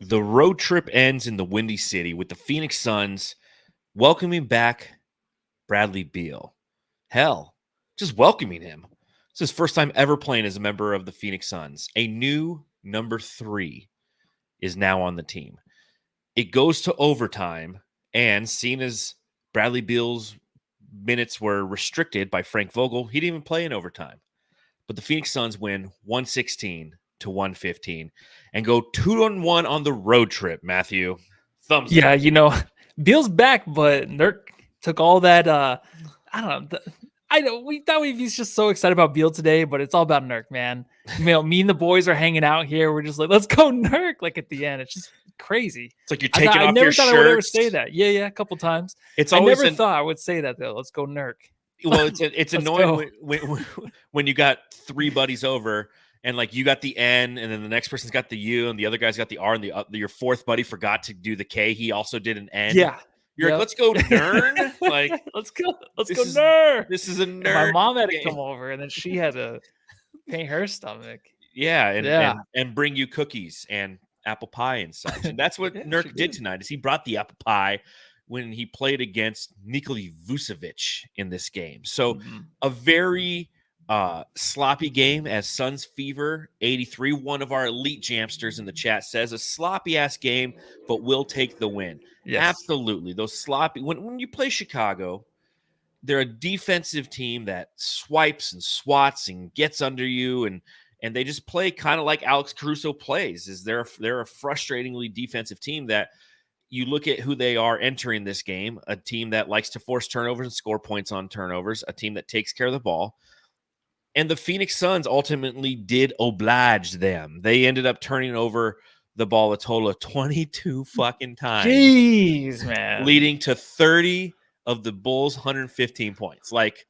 The road trip ends in the Windy City with the Phoenix Suns welcoming back Bradley Beal. Hell, just welcoming him. It's his first time ever playing as a member of the Phoenix Suns. A new number 3 is now on the team. It goes to overtime, and seeing as Bradley Beal's minutes were restricted by Frank Vogel, he didn't even play in overtime. But the Phoenix Suns win 116 to 115 and go 2-1 on the road trip, Matthew. Thumbs up. Yeah, Beal's back, but Nurk took all that. I don't know. We thought he's just so excited about Beal today, but it's all about Nurk, man. Me and the boys are hanging out here. We're just like, let's go Nurk. Like at the end, it's just crazy. It's like you're taking off your shirts. I never thought I would ever say that. Yeah, a couple times. It's I never thought I would say that though. Let's go Nurk. Well, it's annoying when you got 3 buddies over. And like you got the N, and then the next person's got the U, and the other guy's got the R, and your 4th buddy forgot to do the K. He also did an N. Yeah, you're like, let's go Nern. Like, let's go Nern. This is a nerd. My mom had to come over, and then she had to paint her stomach. Yeah, and bring you cookies and apple pie and such. And that's what Nurk did tonight. Is he brought the apple pie when he played against Nikola Vucevic in this game. So a very sloppy game, as Suns Fever 83, one of our elite jamsters in the chat says, a sloppy ass game, but we'll take the win. Yes. Absolutely. Those sloppy, when you play Chicago, they're a defensive team that swipes and swats and gets under you, and they just play kind of like Alex Caruso plays. They're a frustratingly defensive team that you look at who they are entering this game, a team that likes to force turnovers and score points on turnovers, a team that takes care of the ball. And the Phoenix Suns ultimately did oblige them. They ended up turning over the ball a total of 22 fucking times. Jeez, man. Leading to 30 of the Bulls' 115 points. Like,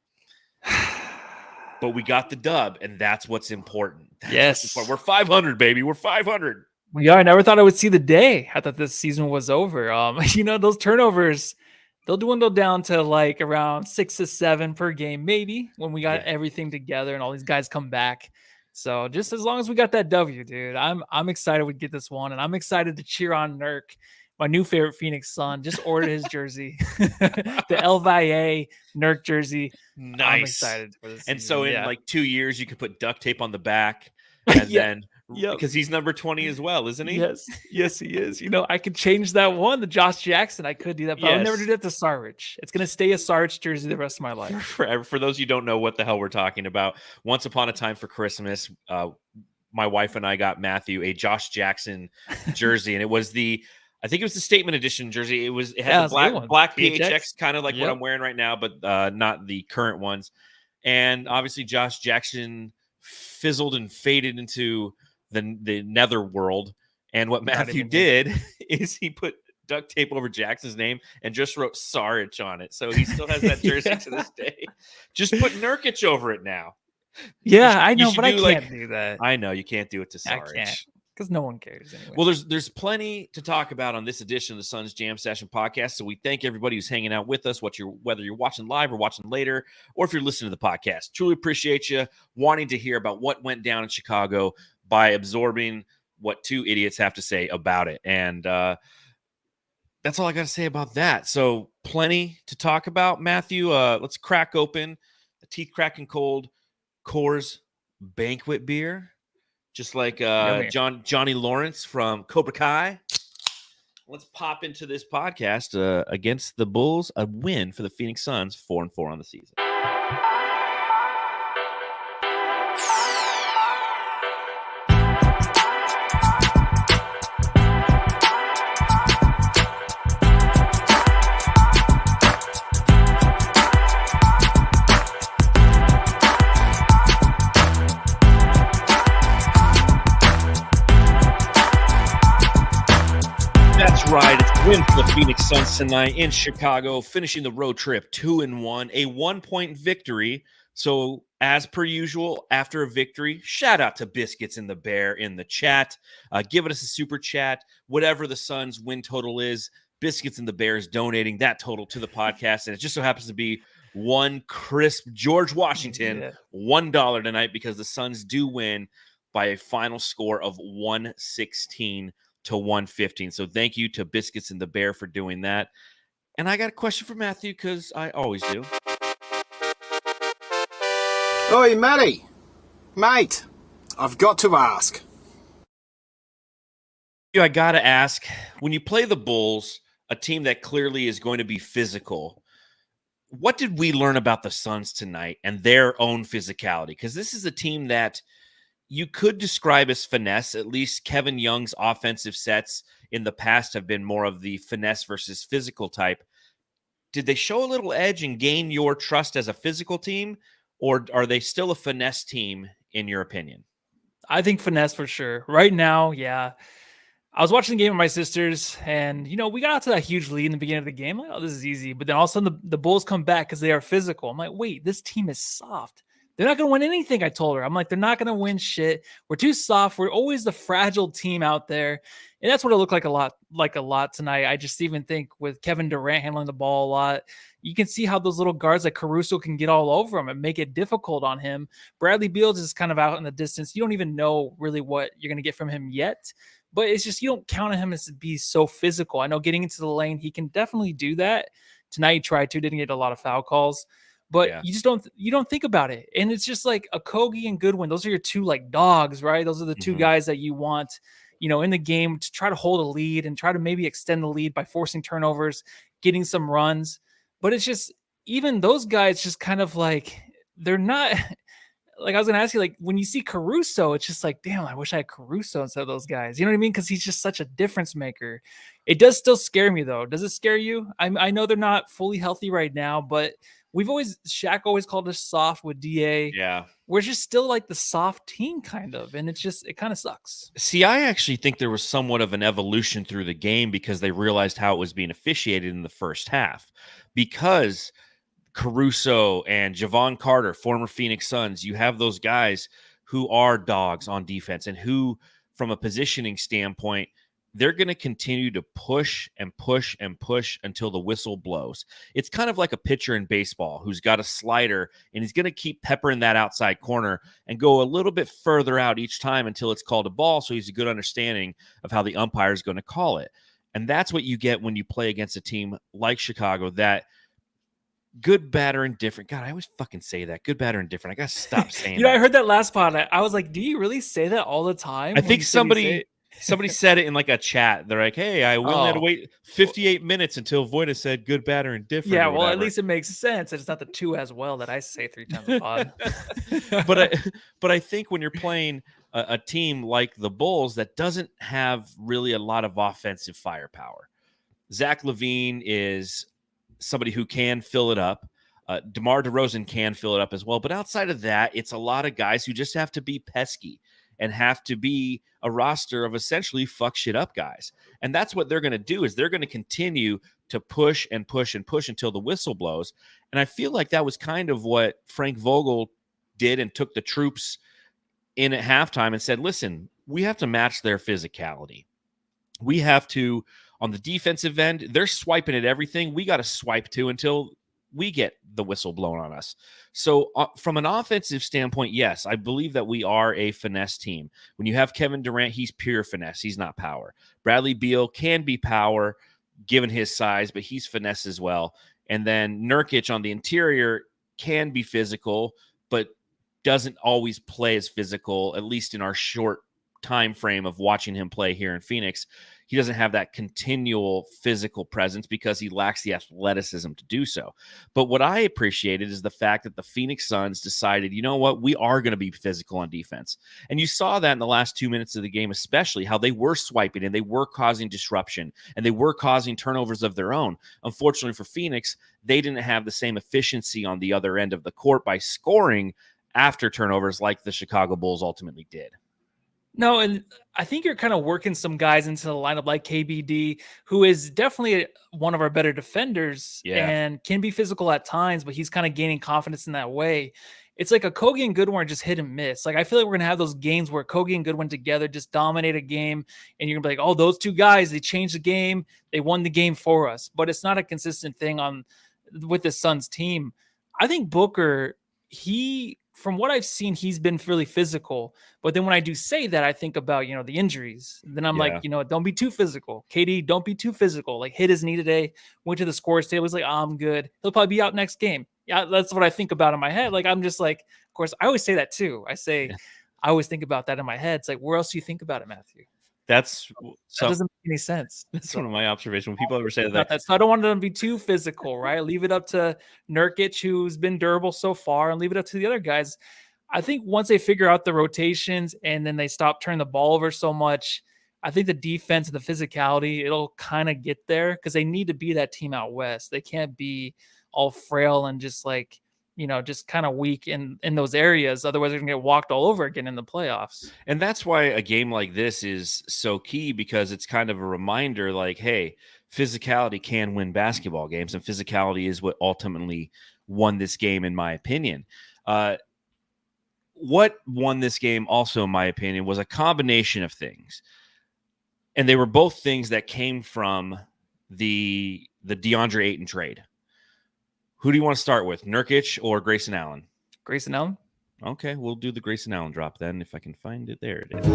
but we got the dub, and that's what's important. Yes. We're 500, baby. We're 500. Yeah, I never thought I would see the day. I thought this season was over. Those turnovers, they'll dwindle down to like around 6 to 7 per game, maybe, when we got everything together and all these guys come back. So just as long as we got that W, dude, I'm excited we get this one, and I'm excited to cheer on Nurk, my new favorite Phoenix Sun. Just ordered his jersey, the Elvaye Nurk jersy. Nice. I'm excited for this. And so in like 2 years, you could put duct tape on the back, and then. Yep. Because he's number 20 as well, isn't he? Yes, he is. I could change that one, the Josh Jackson. I could do that, but I'll never do that to Saric. It's going to stay a Saric jersey the rest of my life. Forever. For those you don't know what the hell we're talking about, once upon a time for Christmas, my wife and I got Matthew a Josh Jackson jersey, and I think it was the Statement Edition jersey. It had the black PHX, kind of like what I'm wearing right now, but not the current ones. And obviously, Josh Jackson fizzled and faded into the nether world, and what Matthew did is he put duct tape over Jackson's name and just wrote Saric on it, so he still has that jersey to this day. Just put Nurkic over it now. I know, but I can't do that. I know you can't do it to Saric because no one cares anyway. Well, there's plenty to talk about on this edition of the Suns Jam Session podcast, so we thank everybody who's hanging out with us, whether you're watching live or watching later, or if you're listening to the podcast. Truly appreciate you wanting to hear about what went down in Chicago by absorbing what 2 idiots have to say about it. And that's all I got to say about that. So plenty to talk about, Matthew. Let's crack open a teeth-cracking cold Coors Banquet beer, just like Johnny Lawrence from Cobra Kai. Let's pop into this podcast against the Bulls, a win for the Phoenix Suns, 4-4 on the season. Right, it's a win for the Phoenix Suns tonight in Chicago, finishing the road trip 2-1, a 1-point victory. So, as per usual, after a victory, shout out to Biscuits and the Bear in the chat. Give us a super chat, whatever the Suns win total is. Biscuits and the Bear is donating that total to the podcast, and it just so happens to be one crisp George Washington, $1 tonight, because the Suns do win by a final score of 116 to 115. So thank you to Biscuits and the Bear for doing that. And I got a question for Matthew, because I always do. Oi, Matty. Mate, I've got to ask. I got to ask, when you play the Bulls, a team that clearly is going to be physical, what did we learn about the Suns tonight and their own physicality? Because this is a team that you could describe as finesse. At least Kevin Young's offensive sets in the past have been more of the finesse versus physical type. Did they show a little edge and gain your trust as a physical team, or are they still a finesse team, in your opinion? I think finesse for sure. Right now, yeah. I was watching the game with my sisters, and we got out to that huge lead in the beginning of the game. Like, oh, this is easy. But then all of a sudden, the Bulls come back because they are physical. I'm like, wait, this team is soft. They're not going to win anything. I told her. I'm like, they're not going to win shit. We're too soft. We're always the fragile team out there, and that's what it looked like a lot tonight. I just even think with Kevin Durant handling the ball a lot, you can see how those little guards like Caruso can get all over him and make it difficult on him. Bradley Beal is kind of out in the distance. You don't even know really what you're going to get from him yet. But it's just, you don't count on him as to be so physical. I know getting into the lane, he can definitely do that. Tonight he tried to, didn't get a lot of foul calls. But you don't think about it. And it's just like Okogie and Goodwin. Those are your two like dogs, right? Those are the two guys that you want, in the game to try to hold a lead and try to maybe extend the lead by forcing turnovers, getting some runs. But it's just, even those guys just kind of like, they're not like, I was going to ask you, like, when you see Caruso, it's just like, damn, I wish I had Caruso instead of those guys. You know what I mean? Because he's just such a difference maker. It does still scare me, though. Does it scare you? I know they're not fully healthy right now, but Shaq always called us soft with DA. Yeah. We're just still like the soft team, kind of. And it kind of sucks. See, I actually think there was somewhat of an evolution through the game because they realized how it was being officiated in the first half. Because Caruso and Javon Carter, former Phoenix Suns, you have those guys who are dogs on defense and who, from a positioning standpoint, they're going to continue to push and push and push until the whistle blows. It's kind of like a pitcher in baseball who's got a slider, and he's going to keep peppering that outside corner and go a little bit further out each time until it's called a ball, so he's a good understanding of how the umpire is going to call it. And that's what you get when you play against a team like Chicago that – good, bad, or indifferent. God, I always fucking say that. Good, bad, or indifferent. I gotta stop saying that. I heard that last pod. I was like, do you really say that all the time? I think somebody said it in like a chat. They're like, hey, I only had to wait 58 minutes until Voida said good, bad, or indifferent. Yeah, well, at least it makes sense. It's not the two as well that I say 3 times a pod. but I think when you're playing a team like the Bulls that doesn't have really a lot of offensive firepower, Zach LaVine is somebody who can fill it up. DeMar DeRozan can fill it up as well. But outside of that, it's a lot of guys who just have to be pesky and have to be a roster of essentially fuck shit up guys. And that's what they're going to do, is they're going to continue to push and push and push until the whistle blows. And I feel like that was kind of what Frank Vogel did, and took the troops in at halftime and said, listen, we have to match their physicality. We have to, on the defensive end, they're swiping at everything. We got to swipe too until we get the whistle blown on us. So from an offensive standpoint, yes, I believe that we are a finesse team. When you have Kevin Durant, he's pure finesse. He's not power. Bradley Beal can be power given his size, but he's finesse as well. And then Nurkic on the interior can be physical, but doesn't always play as physical, at least in our short time frame of watching him play here in Phoenix. He doesn't have that continual physical presence because he lacks the athleticism to do so. But what I appreciated is the fact that the Phoenix Suns decided, you know what, we are going to be physical on defense. And you saw that in the last 2 minutes of the game, especially how they were swiping and they were causing disruption and they were causing turnovers of their own. Unfortunately for Phoenix, they didn't have the same efficiency on the other end of the court by scoring after turnovers like the Chicago Bulls ultimately did. No, and I think you're kind of working some guys into the lineup like KBD, who is definitely one of our better defenders and can be physical at times, but he's kind of gaining confidence in that way. It's like Okogie and Goodwin are just hit and miss. Like, I feel like we're going to have those games where Okogie and Goodwin together just dominate a game, and you're going to be like, oh, those two guys, they changed the game. They won the game for us. But it's not a consistent thing with the Suns team. I think Booker, he from what I've seen, he's been really physical. But then when I do say that, I think about, the injuries. Then I'm like, don't be too physical. KD, don't be too physical. Like, hit his knee today, went to the scores table. He's like, I'm good. He'll probably be out next game. Yeah, that's what I think about in my head. Like, I'm just like, of course, I always say that too. I always think about that in my head. It's like, where else do you think about it, Matthew? That doesn't make any sense. That's one of my observations. When people ever say that. So I don't want them to be too physical, right? Leave it up to Nurkic, who's been durable so far, and leave it up to the other guys. I think once they figure out the rotations and then they stop turning the ball over so much, I think the defense and the physicality, it'll kind of get there because they need to be that team out west. They can't be all frail and just like, just kind of weak in those areas. Otherwise, they're going to get walked all over again in the playoffs. And that's why a game like this is so key, because it's kind of a reminder like, hey, physicality can win basketball games, and physicality is what ultimately won this game, in my opinion. What won this game also, in my opinion, was a combination of things. And they were both things that came from the DeAndre Ayton trade. Who do you want to start with, Nurkic or Grayson Allen? Grayson Allen? Okay, we'll do the Grayson Allen drop then, if I can find it. There it is.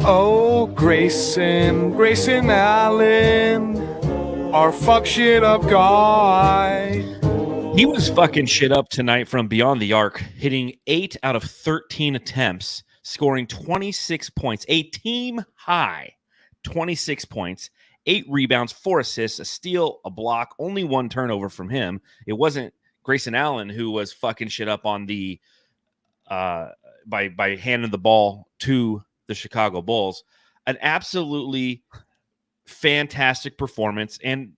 Oh, Grayson Allen, our fuck shit up guy. He was fucking shit up tonight from beyond the arc, hitting 8 out of 13 attempts, scoring 26 points, a team high 26 points, 8 rebounds, 4 assists, a steal, a block, only 1 turnover from him. It wasn't Grayson Allen who was fucking shit up on the by handing the ball to the Chicago Bulls. An absolutely fantastic performance and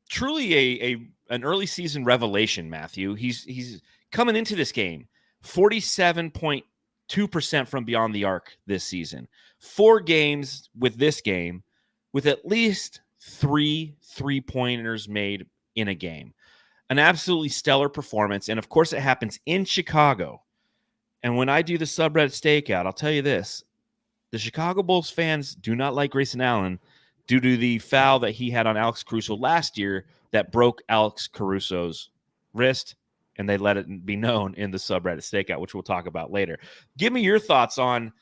truly an early season revelation, Matthew. He's coming into this game 47.2% from beyond the arc this season. 4 games with this game with at least 3 3-pointers made in a game. An absolutely stellar performance. And of course, it happens in Chicago. And when I do the subreddit stakeout, I'll tell you this. The Chicago Bulls fans do not like Grayson Allen due to the foul that he had on Alex Caruso last year that broke Alex Caruso's wrist, and they let it be known in the subreddit stakeout, which we'll talk about later. Give me your thoughts on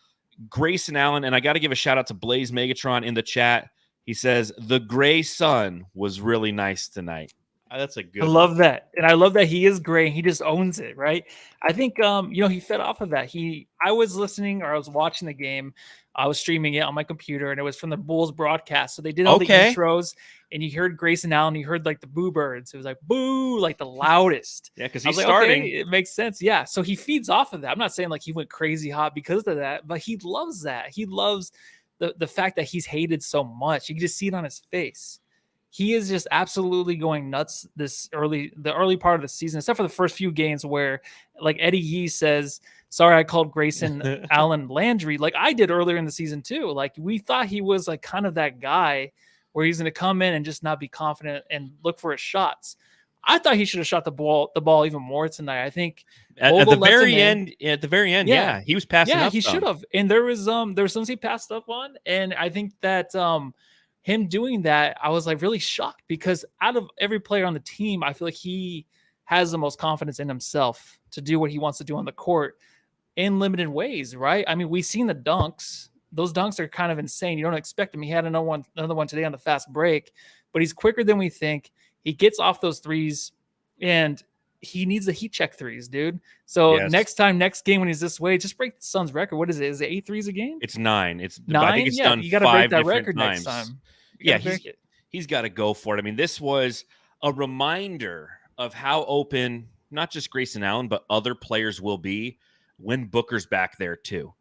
Grayson Allen, and I got to give a shout out to Blaze Megatron in the chat. He says, the gray sun was really nice tonight. That's a good I love that. And I love that he is gray. He just owns it, right? I think, he fed off of that. I was listening or I was watching the game. I was streaming it on my computer, and it was from the Bulls broadcast. So they did all the intros, and you heard Grayson Allen. You heard like the boo birds. It was like boo, like the loudest. Yeah, because he's starting. Okay, it makes sense. Yeah. So he feeds off of that. I'm not saying like he went crazy hot because of that, but he loves that. He loves the fact that he's hated so much. You can just see it on his face. He is just absolutely going nuts the early part of the season, except for the first few games where, like Eddie Yee says, sorry, I called Grayson Allen Landry, like I did earlier in the season too. Like we thought he was like kind of that guy where he's going to come in and just not be confident and look for his shots. I thought he should have shot the ball even more tonight. I think at the very end, yeah, he was passing up. Yeah, he should have. And there was some he passed up on, and I think that him doing that, I was like really shocked because out of every player on the team, I feel like he has the most confidence in himself to do what he wants to do on the court in limited ways, right? I mean, we've seen the dunks. Those dunks are kind of insane. You don't expect him. He had another one today on the fast break, but he's quicker than we think. He gets off those threes, and he needs the heat check threes, dude. So next game when he's this way, just break the Suns' record. What is it? Is it 8 threes a game? It's 9. It's 9. I think it's done. You got to break that record times. next time. Yeah, he's got to go for it. I mean, this was a reminder of how open not just Grayson Allen, but other players will be when Booker's back there too,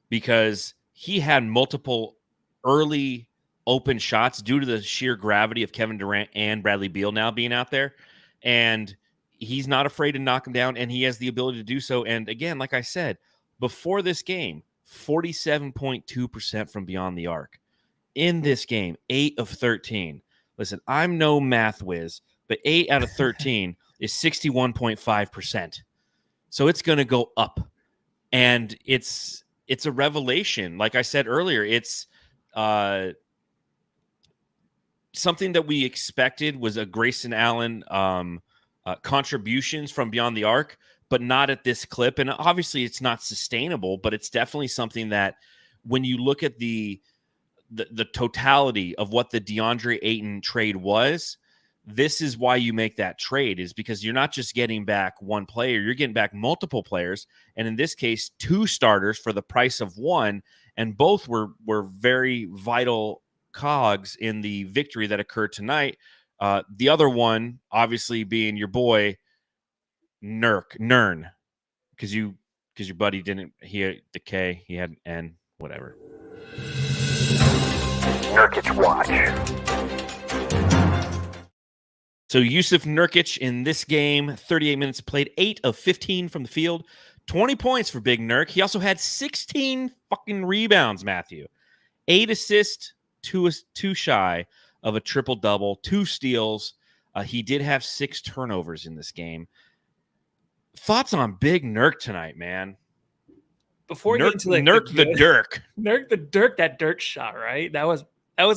because he had multiple early open shots due to the sheer gravity of Kevin Durant and Bradley Beal now being out there. And he's not afraid to knock him down, and he has the ability to do so. And again, like I said, before this game, 47.2% from beyond the arc. In this game, 8 of 13. Listen, I'm no math whiz, but 8 out of 13 is 61.5%. So it's going to go up. And it's a revelation. Like I said earlier, it's something that we expected was a Grayson Allen contributions from beyond the arc, but not at this clip. And obviously it's not sustainable, but it's definitely something that when you look at the totality of what the DeAndre Ayton trade was, this is why you make that trade, is because you're not just getting back one player, you're getting back multiple players. And in this case, 2 starters for the price of 1. And both were very vital cogs in the victory that occurred tonight. The other one, obviously, being your boy, Nern, because your buddy didn't, he had the K, he had an N, whatever. Nurkic watch. So Yusuf Nurkic in this game, 38 minutes played, 8 of 15 from the field, 20 points for Big Nurk. He also had 16 fucking rebounds, Matthew. 8 assists, 2 shy of a triple-double, 2 steals. He did have 6 turnovers in this game. Thoughts on Big Nurk tonight, man? Before we get into like Nurk the Dirk. Nurk the Dirk, that Dirk shot, right? That was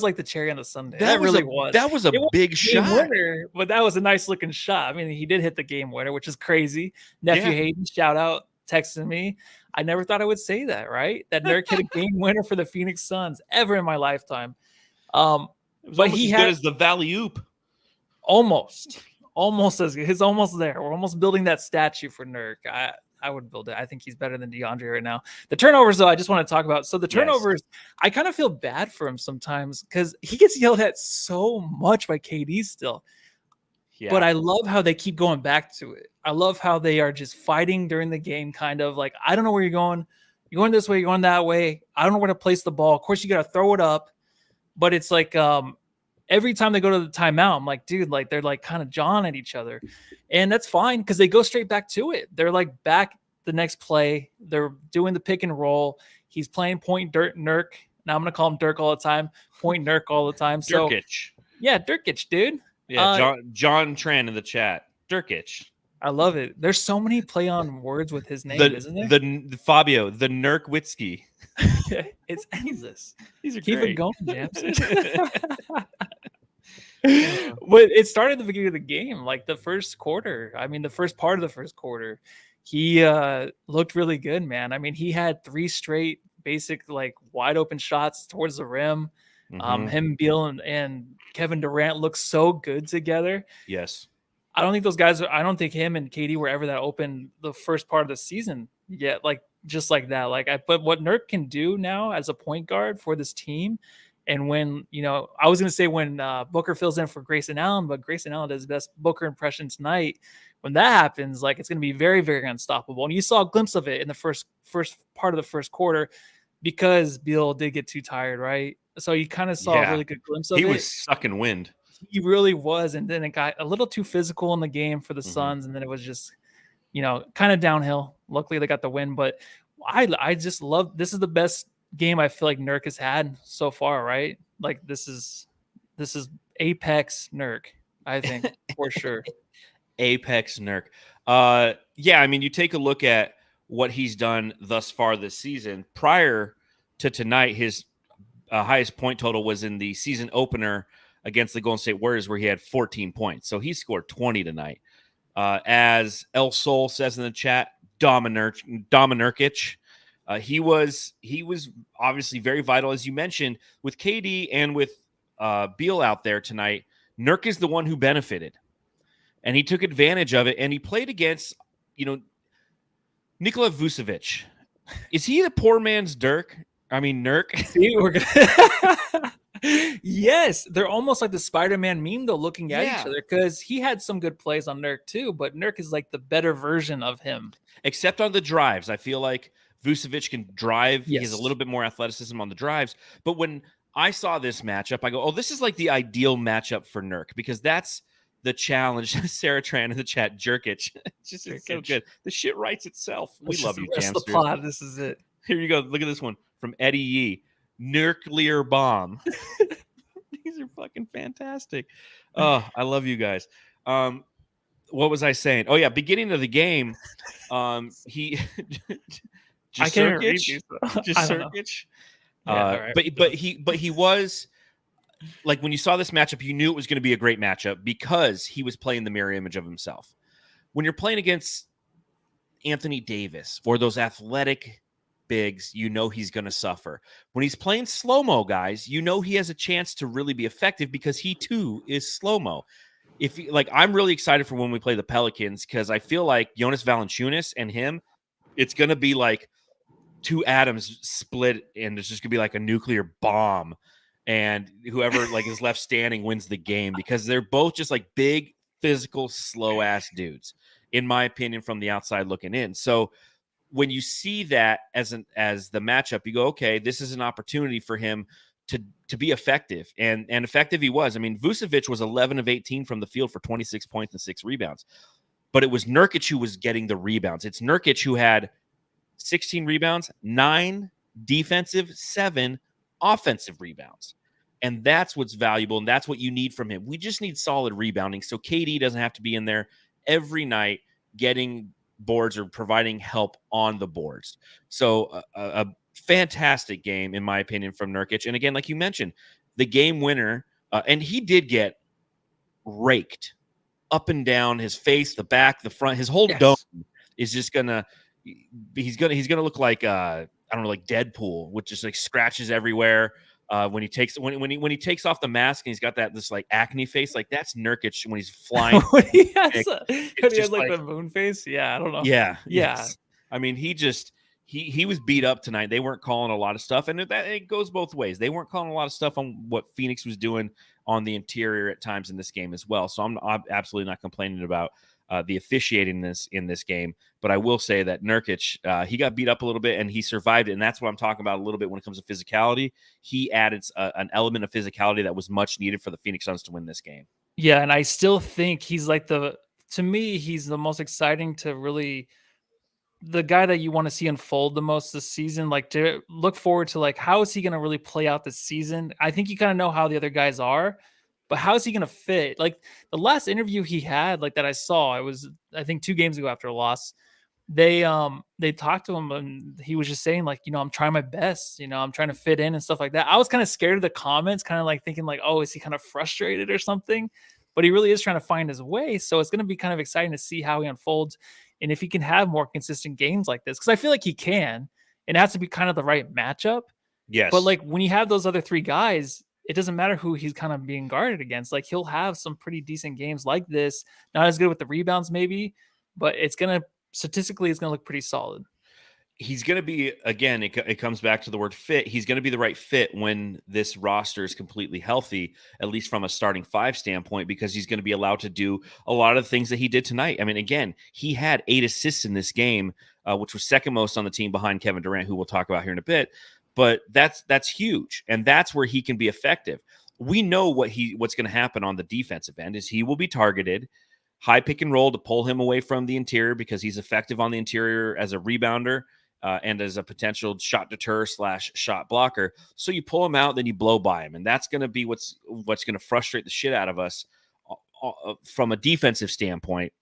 like the cherry on the sundae. That really was. That was a big shot. Winner, but that was a nice looking shot. I mean, he did hit the game winner, which is crazy. Nephew Hayden, shout out, texting me. I never thought I would say that, right? That Nurk hit a game winner for the Phoenix Suns ever in my lifetime. But he had, good as the Valley Oop. Almost as good. He's almost there. We're almost building that statue for Nurk. I would build it. I think he's better than DeAndre right now. The turnovers, though, I just want to talk about. So the turnovers, I kind of feel bad for him sometimes because he gets yelled at so much by KD still. Yeah. But I love how they keep going back to it. I love how they are just fighting during the game, kind of like, I don't know where you're going. You're going this way, you're going that way. I don't know where to place the ball. Of course, you got to throw it up. But it's like every time they go to the timeout, I'm like, dude, like they're like kind of jawing at each other. And that's fine because they go straight back to it. They're like back the next play. They're doing the pick and roll. He's playing point Nurk. Now I'm going to call him Dirk all the time. Point Nurk all the time. So, Nurkic. Yeah, Nurkic, dude. Yeah, John Tran in the chat. Nurkic. I love it. There's so many play on words with his name, isn't there? The Fabio, the Nurkwitsky. It's endless. These are Keep great. it going, Jams. But it started at the beginning of the game, like the first quarter. I mean, the first part of the first quarter, he looked really good, man. I mean, he had 3 straight basic, like wide open shots towards the rim. Him, Beal, and Kevin Durant look so good together. Yes. I don't think him and KD were ever that open the first part of the season yet, like just like that. But what Nurk can do now as a point guard for this team, and when, I was going to say when Booker fills in for Grayson Allen, but Grayson Allen does his best Booker impression tonight. When that happens, like it's going to be very, very unstoppable. And you saw a glimpse of it in the first part of the first quarter because Beal did get too tired, right? So you kind of saw a really good glimpse of it. He was sucking wind. He really was. And then it got a little too physical in the game for the Suns. And then it was just, kind of downhill. Luckily, they got the win. But I just love, this is the best game I feel like Nurk has had so far, right? Like this is apex Nurk, I think, for sure. Apex Nurk. Yeah, I mean, you take a look at what he's done thus far this season. Prior to tonight, his highest point total was in the season opener against the Golden State Warriors, where he had 14 points. So he scored 20 tonight. As El Sol says in the chat, Nurkic. He was obviously very vital, as you mentioned, with KD and with Beal out there tonight. Nurk is the one who benefited, and he took advantage of it. And he played against, Nikola Vucevic. Is he the poor man's Dirk? I mean, Nurk. See, we're gonna... Yes, they're almost like the Spider-Man meme, though, looking at each other, because he had some good plays on Nurk too, but Nurk is like the better version of him. Except on the drives. I feel like Vucevic can drive. Yes. He has a little bit more athleticism on the drives. But when I saw this matchup, I go, oh, this is like the ideal matchup for Nurk, because that's the challenge. Sarah Tran in the chat, Jerkic. It's so good. The shit writes itself. We love you, Jamster. The pod. This is it. Here you go. Look at this one from Eddie Yee. Nuclear bomb. These are fucking fantastic. Oh, I love you guys. What was I saying? Oh yeah, beginning of the game, he I can't read these. Just Nurkic. But he was like when you saw this matchup, you knew it was going to be a great matchup because he was playing the mirror image of himself. When you're playing against Anthony Davis or those athletic bigs, you know he's going to suffer. When he's playing slow-mo guys, you know he has a chance to really be effective because he too is slow-mo. I'm really excited for when we play the Pelicans because I feel like Jonas Valanciunas and him, it's going to be like two atoms split and it's just going to be like a nuclear bomb. And whoever like is left standing wins the game because they're both just like big, physical, slow-ass dudes, in my opinion, from the outside looking in. So when you see that as the matchup, you go, okay, this is an opportunity for him to be effective. And effective he was. I mean, Vucevic was 11 of 18 from the field for 26 points and 6 rebounds. But it was Nurkic who was getting the rebounds. It's Nurkic who had 16 rebounds, 9 defensive, 7 offensive rebounds. And that's what's valuable, and that's what you need from him. We just need solid rebounding so KD doesn't have to be in there every night getting boards or providing help on the boards. So a fantastic game, in my opinion, from Nurkic. And again, like you mentioned, the game winner, and he did get raked up and down his face, the back, the front, his whole dome is just he's gonna look like I don't know, like Deadpool with just like scratches everywhere. When he takes off the mask and he's got this like acne face, like that's Nurkic when he's flying. when he has like the moon face. Yeah, I don't know. Yeah. Yes. I mean, he was beat up tonight. They weren't calling a lot of stuff, and it goes both ways. They weren't calling a lot of stuff on what Phoenix was doing on the interior at times in this game as well. So I'm absolutely not complaining about the officiating in this game. But I will say that Nurkic, he got beat up a little bit and he survived it. And that's what I'm talking about a little bit when it comes to physicality. He added an element of physicality that was much needed for the Phoenix Suns to win this game. Yeah, and I still think he's like to me, he's the most exciting to really the guy that you want to see unfold the most this season, like to look forward to, like, how is he going to really play out this season? I think you kind of know how the other guys are, but how is he going to fit? Like the last interview he had, like that I saw, it was, I think 2 games ago after a loss, they talked to him and he was just saying like, I'm trying my best, I'm trying to fit in and stuff like that. I was kind of scared of the comments, kind of like thinking like, oh, is he kind of frustrated or something? But he really is trying to find his way. So it's going to be kind of exciting to see how he unfolds. And if he can have more consistent games like this, because I feel like he can, it has to be kind of the right matchup. Yes. But like when you have those other 3 guys, it doesn't matter who he's kind of being guarded against. Like he'll have some pretty decent games like this. Not as good with the rebounds maybe, but statistically it's going to look pretty solid. He's going to be, again, it comes back to the word fit. He's going to be the right fit when this roster is completely healthy, at least from a starting 5 standpoint, because he's going to be allowed to do a lot of the things that he did tonight. I mean, again, he had 8 assists in this game, which was second most on the team behind Kevin Durant, who we'll talk about here in a bit. But that's huge, and that's where he can be effective. We know what's going to happen on the defensive end is he will be targeted, high pick and roll to pull him away from the interior because he's effective on the interior as a rebounder. And as a potential shot deter / shot blocker. So you pull him out, then you blow by him. And that's going to be what's going to frustrate the shit out of us from a defensive standpoint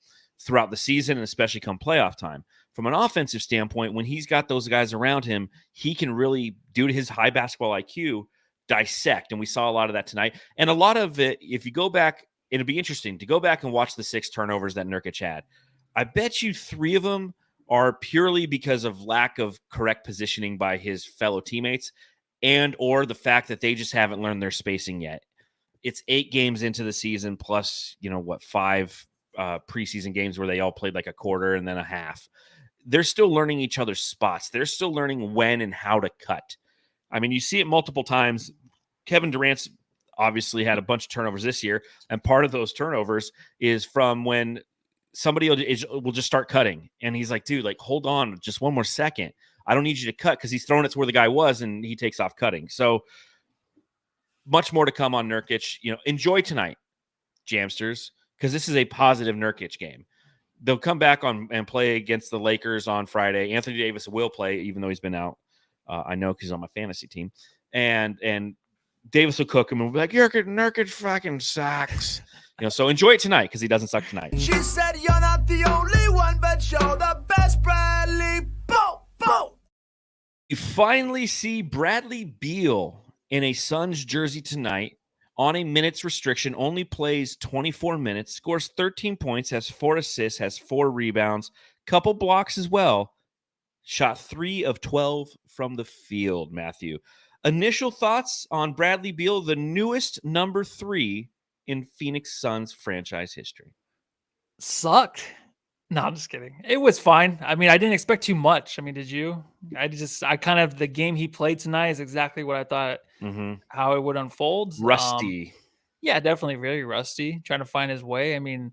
throughout the season, and especially come playoff time. From an offensive standpoint, when he's got those guys around him, he can really, due to his high basketball IQ, dissect. And we saw a lot of that tonight. And a lot of it, if you go back, it'll be interesting to go back and watch the 6 turnovers that Nurkic had. I bet you 3 of them are purely because of lack of correct positioning by his fellow teammates and or the fact that they just haven't learned their spacing yet. It's 8 games into the season plus, 5 preseason games where they all played like a quarter and then a half. They're still learning each other's spots. They're still learning when and how to cut. I mean, you see it multiple times. Kevin Durant's obviously had a bunch of turnovers this year, and part of those turnovers is from when somebody will just start cutting. And he's like, dude, like, hold on just one more second. I don't need you to cut, because he's throwing it to where the guy was and he takes off cutting. So much more to come on Nurkic. Enjoy tonight, Jamsters, because this is a positive Nurkic game. They'll come back on and play against the Lakers on Friday. Anthony Davis will play, even though he's been out. I know, because he's on my fantasy team. And Davis will cook him and be like, Nurkic fucking sucks. So enjoy it tonight, because he doesn't suck tonight. She said you're not the only one, but you're the best, Bradley. Boom, boom. You finally see Bradley Beal in a Suns jersey tonight on a minutes restriction, only plays 24 minutes, scores 13 points, has 4 assists, has 4 rebounds, couple blocks as well. Shot 3 of 12 from the field, Matthew. Initial thoughts on Bradley Beal, the newest number 3 in Phoenix Suns franchise history. Sucked. No, I'm just kidding. It was fine. I mean, I didn't expect too much. I mean, did you? The game he played tonight is exactly what I thought how it would unfold. Rusty. Yeah, definitely very rusty, trying to find his way. I mean,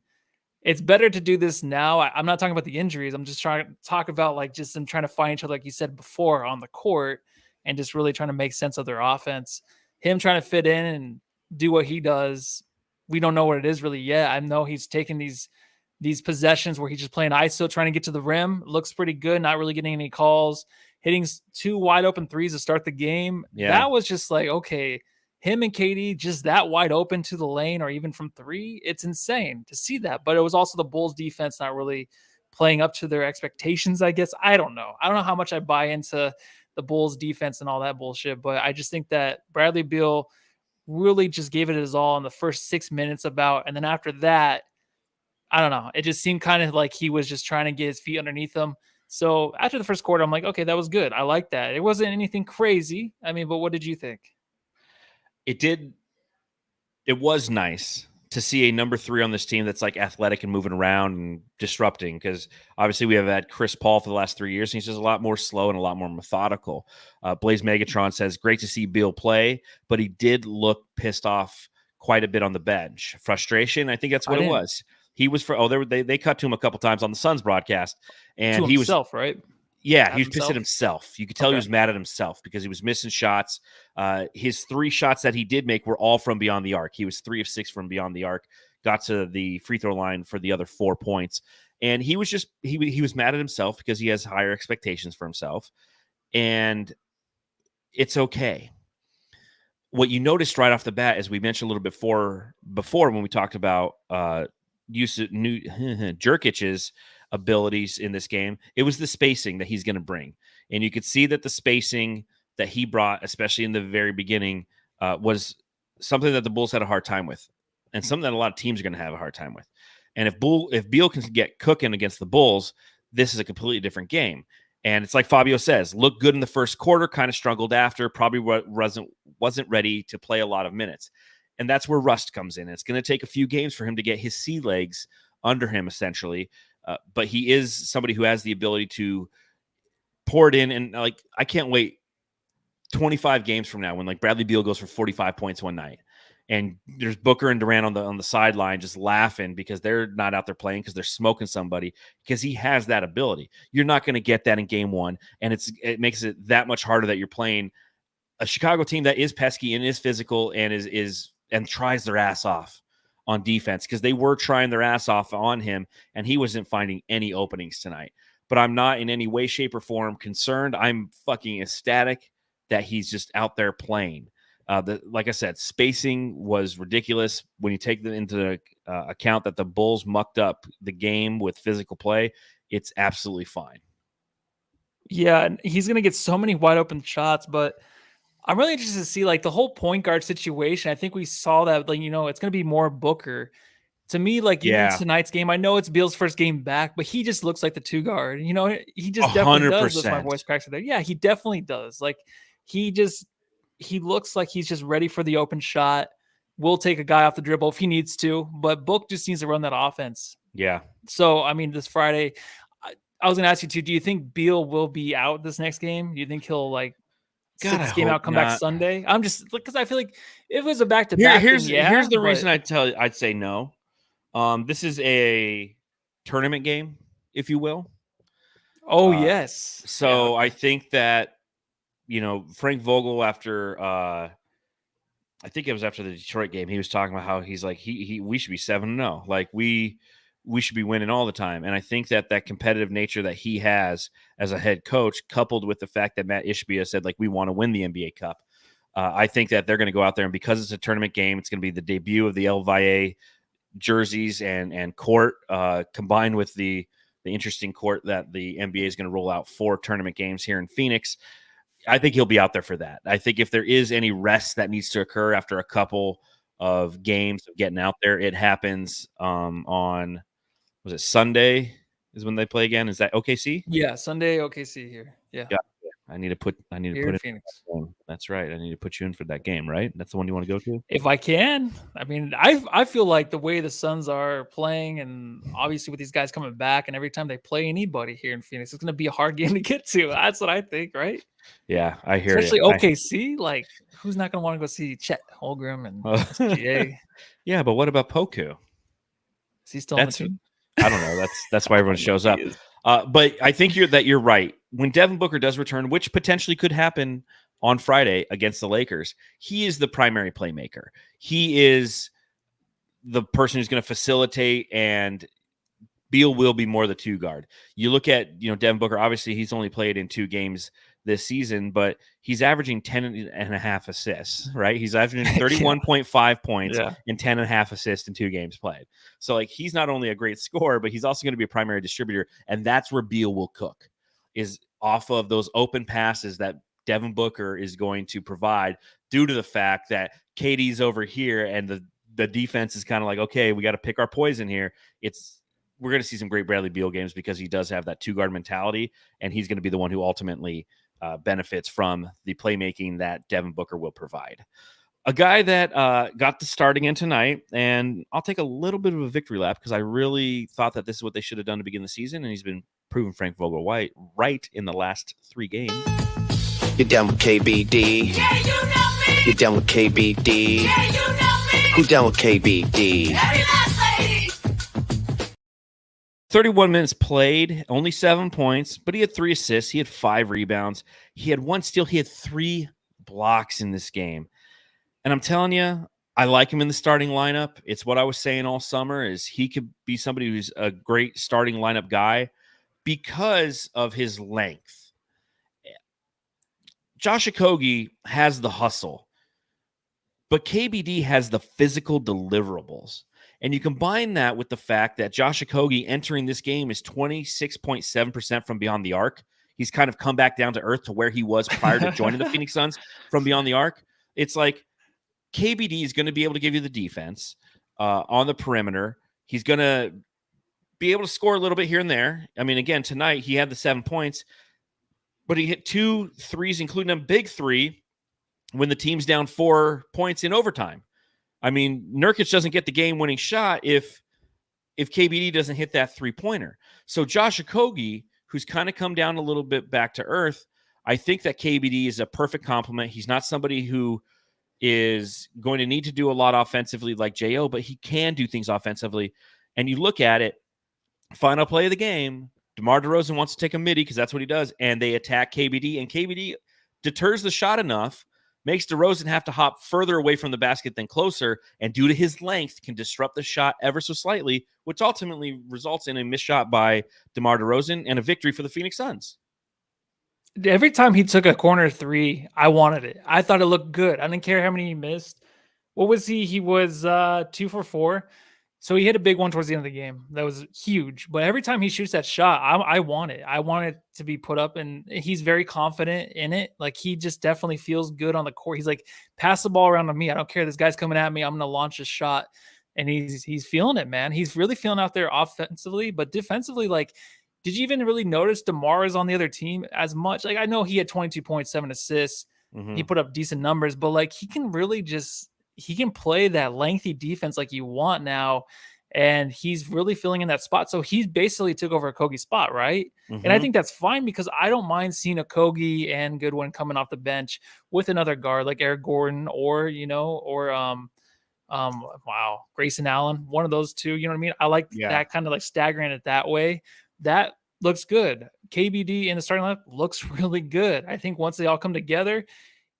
it's better to do this now. I'm not talking about the injuries. I'm just trying to talk about like just them trying to find each other, like you said before, on the court and just really trying to make sense of their offense. Him trying to fit in and do what he does. We don't know what it is really yet. I know he's taking these possessions where he's just playing ISO, trying to get to the rim. Looks pretty good, not really getting any calls, hitting 2 wide open threes to start the game. Yeah. That was just like, okay, him and KD just that wide open to the lane or even from 3. It's insane to see that. But it was also the Bulls defense not really playing up to their expectations, I guess. I don't know how much I buy into the Bulls defense and all that bullshit, but I just think that Bradley Beal really just gave it his all in the first 6 minutes about, and then after that, I don't know. It just seemed kind of like he was just trying to get his feet underneath him. So after the first quarter, I'm like, okay, that was good. I like that. It wasn't anything crazy. I mean, but what did you think? It was nice to see a number 3 on this team that's like athletic and moving around and disrupting, because obviously we have had Chris Paul for the last 3 years, and he's just a lot more slow and a lot more methodical. Blaze Megatron says, great to see Beal play, but he did look pissed off quite a bit on the bench. Frustration, I think that's what it was. He was they cut to him a couple times on the Suns broadcast, and he was right? Yeah, he was pissed at himself. You could tell he was mad at himself because he was missing shots. His 3 shots that he did make were all from beyond the arc. He was 3 of 6 from beyond the arc, got to the free throw line for the other 4 points. And he was just, he was mad at himself because he has higher expectations for himself. And it's okay. What you noticed right off the bat, as we mentioned a little bit before when we talked about Nurkic's abilities in this game, it was the spacing that he's going to bring. And you could see that the spacing that he brought, especially in the very beginning, was something that the Bulls had a hard time with, and something that a lot of teams are going to have a hard time with. And if Beal can get cooking against the Bulls, this is a completely different game. And it's like Fabio says, looked good in the first quarter, kind of struggled after, probably wasn't ready to play a lot of minutes. And that's where rust comes in. It's going to take a few games for him to get his sea legs under him, essentially. But he is somebody who has the ability to pour it in. And like, I can't wait 25 games from now when like Bradley Beal goes for 45 points one night, and there's Booker and Durant on the sideline just laughing because they're not out there playing because they're smoking somebody, because he has that ability. You're not going to get that in game 1. And it makes it that much harder that you're playing a Chicago team that is pesky and is physical and and tries their ass off on defense, because they were trying their ass off on him and he wasn't finding any openings tonight. But I'm not in any way, shape, or form concerned. I'm fucking ecstatic that he's just out there playing. Like I said, spacing was ridiculous when you take into account that the Bulls mucked up the game with physical play. It's absolutely fine. Yeah, and he's going to get so many wide open shots, but I'm really interested to see like the whole point guard situation. I think we saw that, like, it's going to be more Booker. To me, like, even tonight's game, I know it's Beal's first game back, but he just looks like the 2 guard. He just definitely 100%. Does. With my voice cracks there. Yeah, he definitely does. Like, he looks like he's just ready for the open shot. Will take a guy off the dribble if he needs to, but Book just needs to run that offense. Yeah. So, I mean, this Friday, I was going to ask you too, do you think Beal will be out this next game? Do you think he'll like sit this game out, come back Sunday? I'm just because I feel like if it was a back-to-back, here's the reason I'd say no. This is a tournament game, if you will. Oh, yes. So I think that, Frank Vogel, after I think it was after the Detroit game, he was talking about how he's like, we should be 7-0. Like we should be winning all the time. And I think that competitive nature that he has as a head coach, coupled with the fact that Matt Ishbia said, like, we want to win the NBA Cup. I think that they're going to go out there, and because it's a tournament game, it's going to be the debut of the El Valle jerseys and court, combined with the interesting court that the NBA is going to roll out for tournament games here in Phoenix. I think he'll be out there for that. I think if there is any rest that needs to occur after a couple of games of getting out there. It happens on was it Sunday is when they play again? Is that OKC? Yeah, Sunday OKC here. Yeah. I need to put Here in in Phoenix. That's right. I need to put you in for that game, right? That's the one you want to go to? If I can. I mean, I feel like the way the Suns are playing, and obviously with these guys coming back, and every time they play anybody here in Phoenix, it's going to be a hard game to get to. That's what I think, right? Yeah, I hear Especially you. OKC. Like, who's not going to want to go see Chet Holmgren and SGA? Yeah, but what about Poku? Is he still on the team? I don't know. That's why everyone shows up. But I think you're right. When Devin Booker does return, which potentially could happen on Friday against the Lakers, he is the primary playmaker. He is the person who's going to facilitate, and Beal will be more the two guard. You look at, Devin Booker, obviously he's only played in 2 games this season, but he's averaging 10.5 assists, right? He's averaging 31.5 points and 10.5 assists in 2 games played. So he's not only a great scorer, but he's also going to be a primary distributor. And that's where Beal will cook, is off of those open passes that Devin Booker is going to provide, due to the fact that KD's over here and the defense is kind of like, okay, we got to pick our poison here. We're going to see some great Bradley Beal games because he does have that 2-guard mentality, and he's going to be the one who ultimately benefits from the playmaking that Devin Booker will provide. A guy that got the start again tonight, and I'll take a little bit of a victory lap because I really thought that this is what they should have done to begin the season, and he's been proven Frank Vogel right in the last 3 games. You're down with KBD. Yeah, you know me. You're down with KBD. Yeah, you know me. Who's down with KBD? Every last lady. 31 minutes played, only 7 points, but he had 3 assists. He had 5 rebounds. He had 1 steal. He had 3 blocks in this game. And I'm telling you, I like him in the starting lineup. It's what I was saying all summer, is he could be somebody who's a great starting lineup guy because of his length. Josh Okogie has the hustle, but KBD has the physical deliverables. And you combine that with the fact that Josh Okogie entering this game is 26.7% from beyond the arc. He's kind of come back down to earth to where he was prior to joining the Phoenix Suns from beyond the arc. It's like KBD is going to be able to give you the defense on the perimeter. He's going to be able to score a little bit here and there. I mean, again, tonight he had the 7 points, but he hit 2 threes, including a big 3 when the team's down 4 points in overtime. I mean, Nurkic doesn't get the game-winning shot if KBD doesn't hit that 3-pointer. So Josh Okogie, who's kind of come down a little bit back to earth, I think that KBD is a perfect complement. He's not somebody who is going to need to do a lot offensively like J.O., but he can do things offensively. And you look at it, final play of the game, DeMar DeRozan wants to take a midi because that's what he does, and they attack KBD, and KBD deters the shot enough, makes DeRozan have to hop further away from the basket than closer, and due to his length, can disrupt the shot ever so slightly, which ultimately results in a missed shot by DeMar DeRozan and a victory for the Phoenix Suns. Every time he took a corner 3, I wanted it. I thought it looked good. I didn't care how many he missed. What was he? He was 2 for 4. So he hit a big one towards the end of the game. That was huge. But every time he shoots that shot, I want it. I want it to be put up, and he's very confident in it. Like, he just definitely feels good on the court. He's like, pass the ball around to me. I don't care. This guy's coming at me. I'm going to launch a shot. And he's feeling it, man. He's really feeling out there offensively. But defensively, like, did you even really notice DeMar is on the other team as much? Like, I know he had 22.7 assists. Mm-hmm. He put up decent numbers, but like, he can really he can play that lengthy defense like you want now, and he's really filling in that spot. So he basically took over Okogie's spot, right? Mm-hmm. And I think that's fine because I don't mind seeing Okogie and Goodwin coming off the bench with another guard like Eric Gordon or Grayson Allen, one of those two. You know what I mean? I like that kind of like staggering it that way. That looks good. KBD in the starting lineup looks really good. I think once they all come together,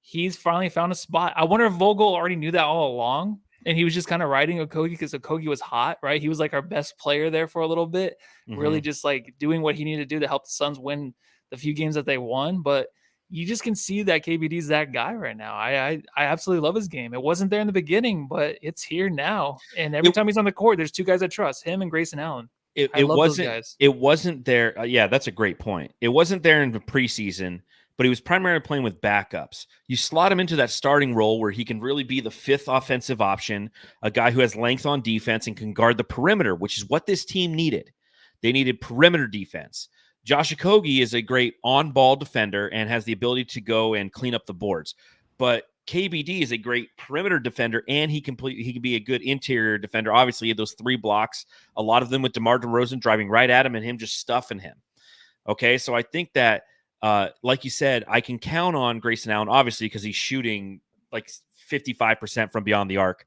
he's finally found a spot. I wonder if Vogel already knew that all along, and he was just kind of riding Okogie because Okogie was hot, right? He was like our best player there for a little bit, really just like doing what he needed to do to help the Suns win the few games that they won. But you just can see that KBD's that guy right now. I absolutely love his game. It wasn't there in the beginning, but it's here now. And every time he's on the court, there's 2 guys I trust, him and Grayson Allen. It wasn't there. Yeah, that's a great point. It wasn't there in the preseason but he was primarily playing with backups. You slot him into that starting role where he can really be the fifth offensive option, a guy who has length on defense and can guard the perimeter, which is what this team needed. They needed perimeter defense. Josh Okogie is a great on-ball defender and has the ability to go and clean up the boards. But KBD is a great perimeter defender, and he can be a good interior defender. Obviously, he had those 3 blocks, a lot of them with DeMar DeRozan driving right at him and him just stuffing him. Okay, so I think that, like you said, I can count on Grayson Allen, obviously, because he's shooting like 55% from beyond the arc.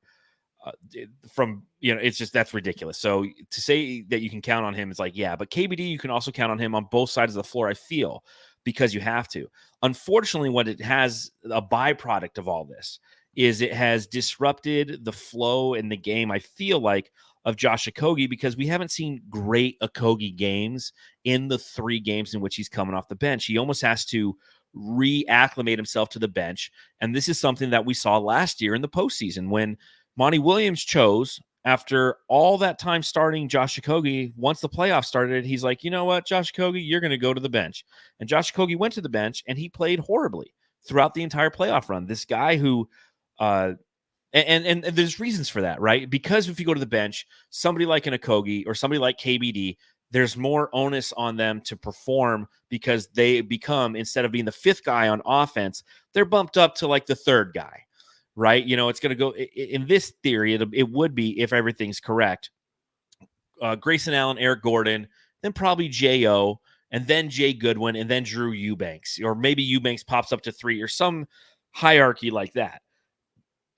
It's just, that's ridiculous. So to say that you can count on him is like, yeah, but KBD, you can also count on him on both sides of the floor, I feel, because you have to. Unfortunately, what it has, a byproduct of all this, is it has disrupted the flow in the game, I feel like, of Josh Okogie, because we haven't seen great Okogie games in the 3 games in which he's coming off the bench. He almost has to reacclimate himself to the bench. And this is something that we saw last year in the postseason when Monty Williams chose, after all that time starting Josh Okogie, once the playoffs started, he's like, you know what, Josh Okogie, you're going to go to the bench. And Josh Okogie went to the bench, and he played horribly throughout the entire playoff run. This guy who, and there's reasons for that, right? Because if you go to the bench, somebody like an Okogie or somebody like KBD, there's more onus on them to perform because they become, instead of being the 5th guy on offense, they're bumped up to like the 3rd guy. Right? It's going to go in this theory. It would be, if everything's correct, Grayson Allen, Eric Gordon, then probably J.O., and then Jay Goodwin, and then Drew Eubanks, or maybe Eubanks pops up to 3 or some hierarchy like that.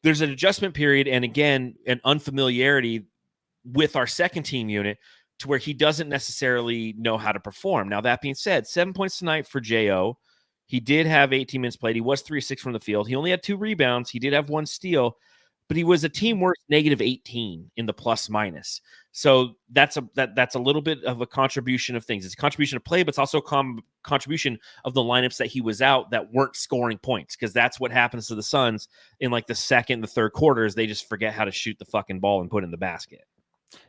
There's an adjustment period. And again, an unfamiliarity with our second team unit to where he doesn't necessarily know how to perform. Now, that being said, 7 points tonight for J.O. He did have 18 minutes played. He was 3-6 from the field. He only had 2 rebounds. He did have 1 steal, but he was a team worst -18 in the plus minus. So that's a little bit of a contribution of things. It's a contribution of play, but it's also a contribution of the lineups that he was out that weren't scoring points, because that's what happens to the Suns in like the second, the third quarters. They just forget how to shoot the fucking ball and put it in the basket.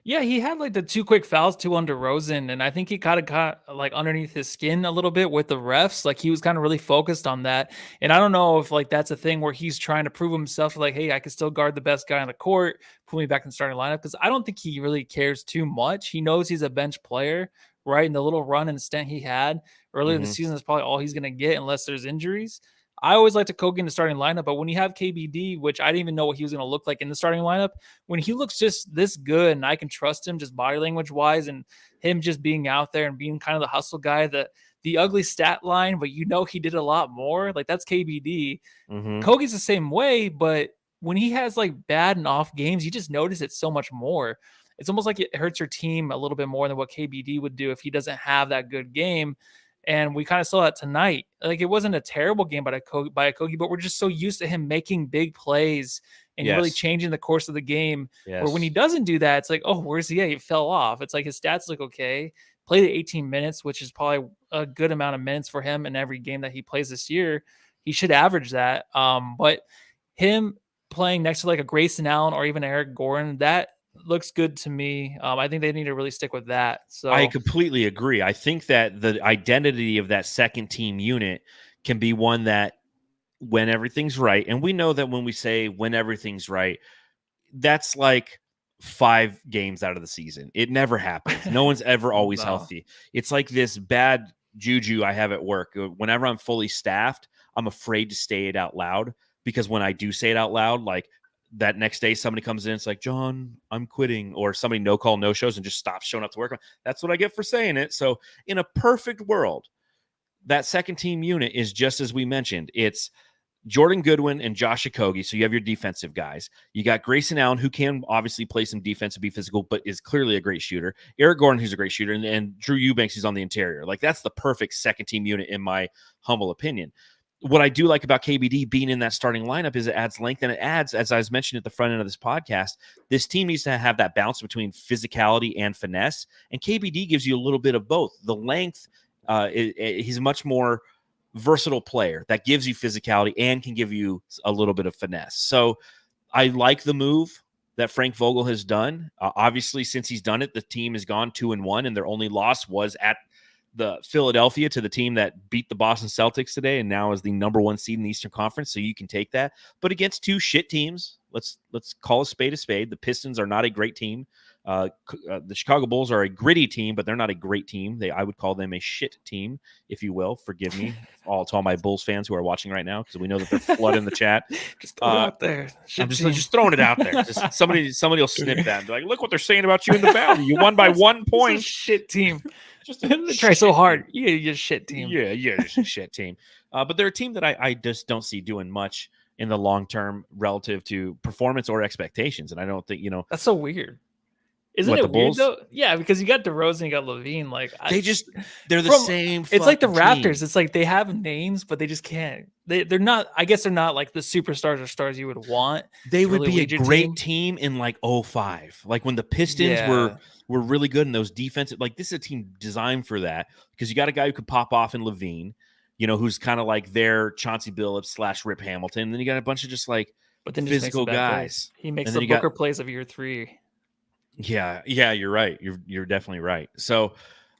Yeah, he had like the 2 quick fouls, 2 on DeRozan, and I think he kind of got like underneath his skin a little bit with the refs. Like he was kind of really focused on that. And I don't know if like that's a thing where he's trying to prove himself, like, hey, I can still guard the best guy on the court, put me back in the starting lineup, because I don't think he really cares too much. He knows he's a bench player, right? And the little run and stint he had earlier this season is probably all he's going to get unless there's injuries. I always like to Okogie in the starting lineup, but when you have KBD, which I didn't even know what he was going to look like in the starting lineup, when he looks just this good and I can trust him just body language wise and him just being out there and being kind of the hustle guy, the ugly stat line, but you know he did a lot more. Like that's KBD. Okogie's the same way, but when he has like bad and off games, you just notice it so much more. It's almost like it hurts your team a little bit more than what KBD would do if he doesn't have that good game. And we kind of saw that tonight. Like it wasn't a terrible game by Okogie, but we're just so used to him making big plays and really changing the course of the game. Where when he doesn't do that, it's like, oh, where's he at? He fell off. It's like his stats look okay. Played 18 minutes, which is probably a good amount of minutes for him in every game that he plays this year. He should average that. But him playing next to like a Grayson Allen or even Eric Gordon, that looks good to me. I think they need to really stick with that. So I completely agree. I think that the identity of that second team unit can be one that when everything's right, and we know that when we say when everything's right, that's like 5 games out of the season. It never happens. No one's ever always healthy. It's like this bad juju I have at work. Whenever I'm fully staffed, I'm afraid to say it out loud, because when I do say it out loud, like that next day somebody comes in, it's like, John, I'm quitting, or somebody no call, no shows and just stops showing up to work. That's what I get for saying it. So in a perfect world, that second team unit is just as we mentioned. It's Jordan Goodwin and Josh Okogie. So you have your defensive guys. You got Grayson Allen, who can obviously play some defense and be physical, but is clearly a great shooter. Eric Gordon, who's a great shooter, and Drew Eubanks, who's on the interior. Like that's the perfect second team unit in my humble opinion. What I do like about KBD being in that starting lineup is it adds length, and it adds, as I was mentioning at the front end of this podcast, this team needs to have that balance between physicality and finesse, and KBD gives you a little bit of both. The length, he's a much more versatile player that gives you physicality and can give you a little bit of finesse. So I like the move that Frank Vogel has done. Obviously, since he's done it, the team has gone 2-1, and their only loss was at the Philadelphia to the team that beat the Boston Celtics today and now is the number 1 seed in the Eastern Conference. So you can take that, but against 2 shit teams, let's call a spade a spade. The Pistons are not a great team. The Chicago Bulls are a gritty team, but they're not a great team. I would call them a shit team, if you will. Forgive me, to all my Bulls fans who are watching right now, because we know that they're flooding the chat. Just throw it out there. I'm just throwing it out there. Just somebody will snip that and be like, "Look what they're saying about you in the Valley. You won by 1 point." Shit team. Just try so hard. You're a shit team. Yeah, just a shit team. But they're a team that I just don't see doing much in the long term relative to performance or expectations. And I don't think that's so weird. Isn't What, it the weird Bulls? though? Yeah, because you got DeRozan, you got Levine. Like they're the same. It's like the fucking team. Raptors. It's like they have names, but they just can't. They're not. I guess they're not like the superstars or stars you would want. They to would really be a lead your great team in like 05, like when the Pistons were really good in those defensive. Like this is a team designed for that, because you got a guy who could pop off in Levine, who's kind of like their Chauncey Billups / Rip Hamilton. And then you got a bunch of just like but then physical just makes the bad guys. Plays. He makes And the then you Booker plays of year 3. Yeah, you're right. You're definitely right. So,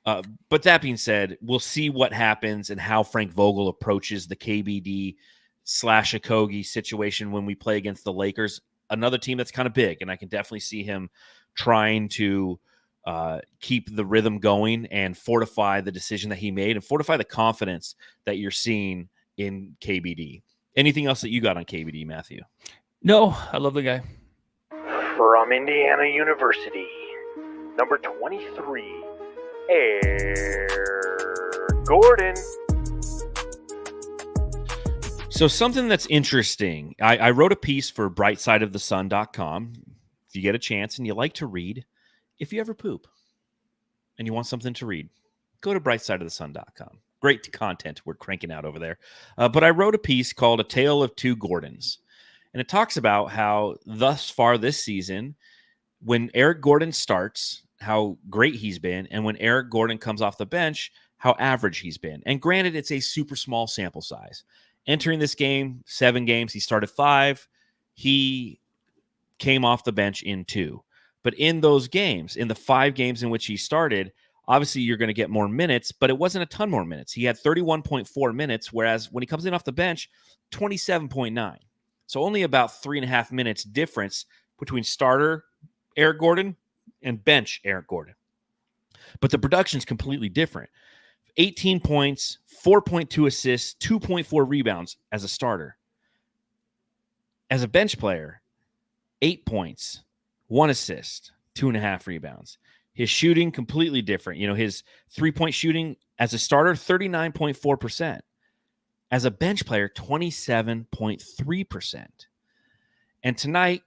but that being said, we'll see what happens and how Frank Vogel approaches the KBD / Okogie situation when we play against the Lakers, another team that's kind of big, and I can definitely see him trying to keep the rhythm going and fortify the decision that he made and fortify the confidence that you're seeing in KBD. Anything else that you got on KBD, Matthew? No, I love the guy. From Indiana University, number 23, Eric Gordon. So something that's interesting, I wrote a piece for brightsideofthesun.com. If you get a chance and you like to read, if you ever poop and you want something to read, go to brightsideofthesun.com. Great content we're cranking out over there. But I wrote a piece called A Tale of Two Gordons. And it talks about how thus far this season, when Eric Gordon starts, how great he's been, and when Eric Gordon comes off the bench, how average he's been. And granted, it's a super small sample size. Entering this game, 7 games, he started 5. He came off the bench in 2. But in those games, in the 5 games in which he started, obviously you're going to get more minutes, but it wasn't a ton more minutes. He had 31.4 minutes, whereas when he comes in off the bench, 27.9. So only about 3.5 minutes difference between starter Eric Gordon and bench Eric Gordon. But the production's completely different. 18 points, 4.2 assists, 2.4 rebounds as a starter. As a bench player, 8 points, 1 assist, 2.5 rebounds. His shooting completely different. His 3-point shooting as a starter, 39.4%. As a bench player, 27.3%. And tonight,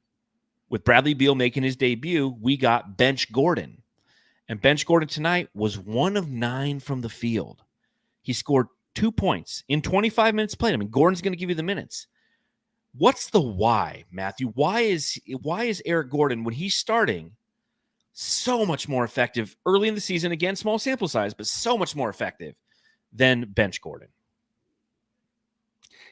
with Bradley Beal making his debut, we got Bench Gordon. And Bench Gordon tonight was 1 of 9 from the field. He scored 2 points in 25 minutes played. I mean, Gordon's going to give you the minutes. What's the why, Matthew? Why is Eric Gordon, when he's starting, so much more effective early in the season? Again, small sample size, but so much more effective than Bench Gordon.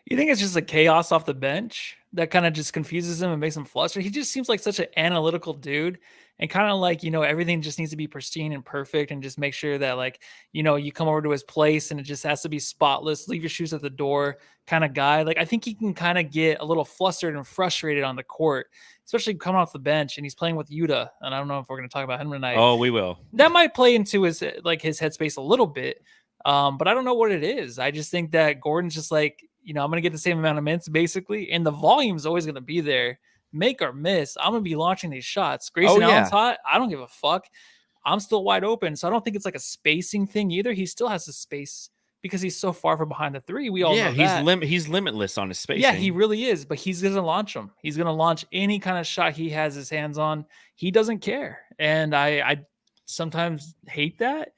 You think it's just a chaos off the bench that kind of just confuses him and makes him flustered? He just seems like such an analytical dude, and kind of like, everything just needs to be pristine and perfect, and just make sure that you come over to his place and it just has to be spotless, leave your shoes at the door kind of guy. Like, I think he can kind of get a little flustered and frustrated on the court, especially coming off the bench, and he's playing with Utah. And I don't know if we're going to talk about him tonight. Oh, we will. That might play into his headspace a little bit. But I don't know what it is. I just think that Gordon's just like, I'm going to get the same amount of minutes basically, and the volume is always going to be there. Make or miss, I'm going to be launching these shots. Grayson Allen's hot. I don't give a fuck. I'm still wide open. So I don't think it's like a spacing thing either. He still has the space because he's so far from behind the 3. We all know that. He's limitless on his spacing. Yeah, he really is. But he's going to launch them. He's going to launch any kind of shot he has his hands on. He doesn't care. And I sometimes hate that.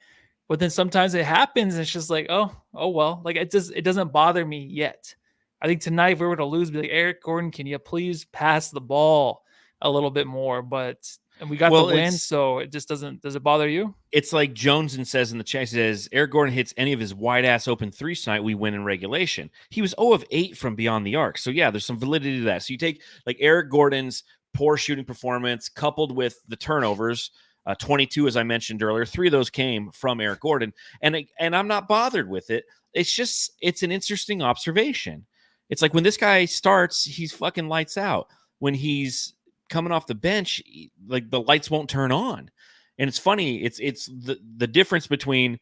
But then sometimes it happens, and it's just like, oh well. Like, it doesn't bother me yet. I think tonight, if we were to lose, be like, Eric Gordon, can you please pass the ball a little bit more? And we got the win, so it just doesn't. Does it bother you? It's like Joneson says in the chat. He says, Eric Gordon hits any of his wide ass open 3s tonight, we win in regulation. He was 0 of 8 from beyond the arc. So yeah, there's some validity to that. So you take like Eric Gordon's poor shooting performance coupled with the turnovers. 22, as I mentioned earlier. 3 of those came from Eric Gordon. And I'm not bothered with it. It's an interesting observation. It's like when this guy starts, he's fucking lights out. When he's coming off the bench, like the lights won't turn on. And it's funny. It's the difference between,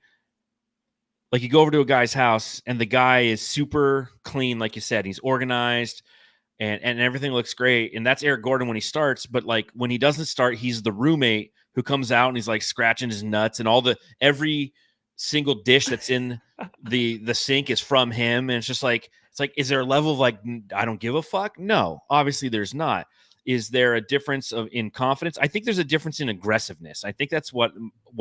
like, you go over to a guy's house and the guy is super clean, like you said. He's organized and everything looks great. And that's Eric Gordon when he starts. But like when he doesn't start, he's the roommate who comes out and he's like scratching his nuts, and every single dish that's in the sink is from him. And it's like, is there a level of like, I don't give a fuck? No, obviously there's not. Is there a difference in confidence? I think there's a difference in aggressiveness. I think that's what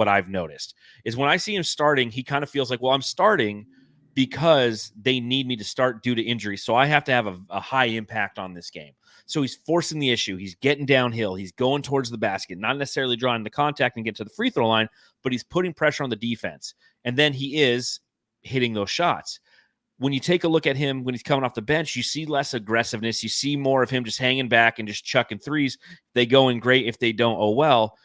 I've noticed is when I see him starting, he kind of feels like, well, I'm starting because they need me to start due to injury. So I have to have a high impact on this game. So he's forcing the issue. He's getting downhill. He's going towards the basket, not necessarily drawing the contact and get to the free throw line, but he's putting pressure on the defense. And then he is hitting those shots. When you take a look at him when he's coming off the bench, you see less aggressiveness. You see more of him just hanging back and just chucking threes. They go in great. If they don't, oh well.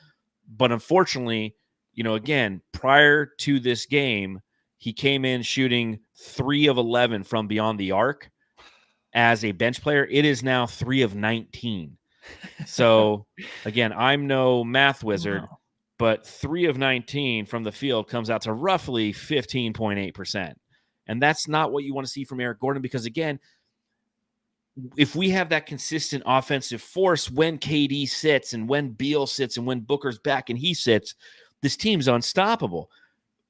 But unfortunately, again, prior to this game, he came in shooting 3 of 11 from beyond the arc as a bench player. It is now 3 of 19. So again, I'm no math wizard, but 3 of 19 from the field comes out to roughly 15.8%. And that's not what you want to see from Eric Gordon because, again, if we have that consistent offensive force when KD sits and when Beal sits and when Booker's back and he sits, this team's unstoppable.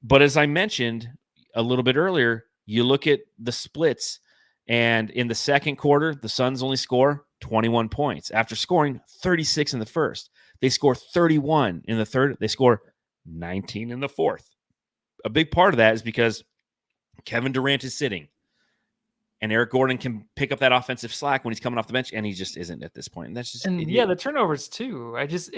But as I mentioned a little bit earlier, you look at the splits, and in the second quarter, the Suns only score 21 points after scoring 36 in the first. They score 31 in the third. They score 19 in the fourth. A big part of that is because Kevin Durant is sitting, and Eric Gordon can pick up that offensive slack when he's coming off the bench, and he just isn't at this point. And that's just the turnovers too. He's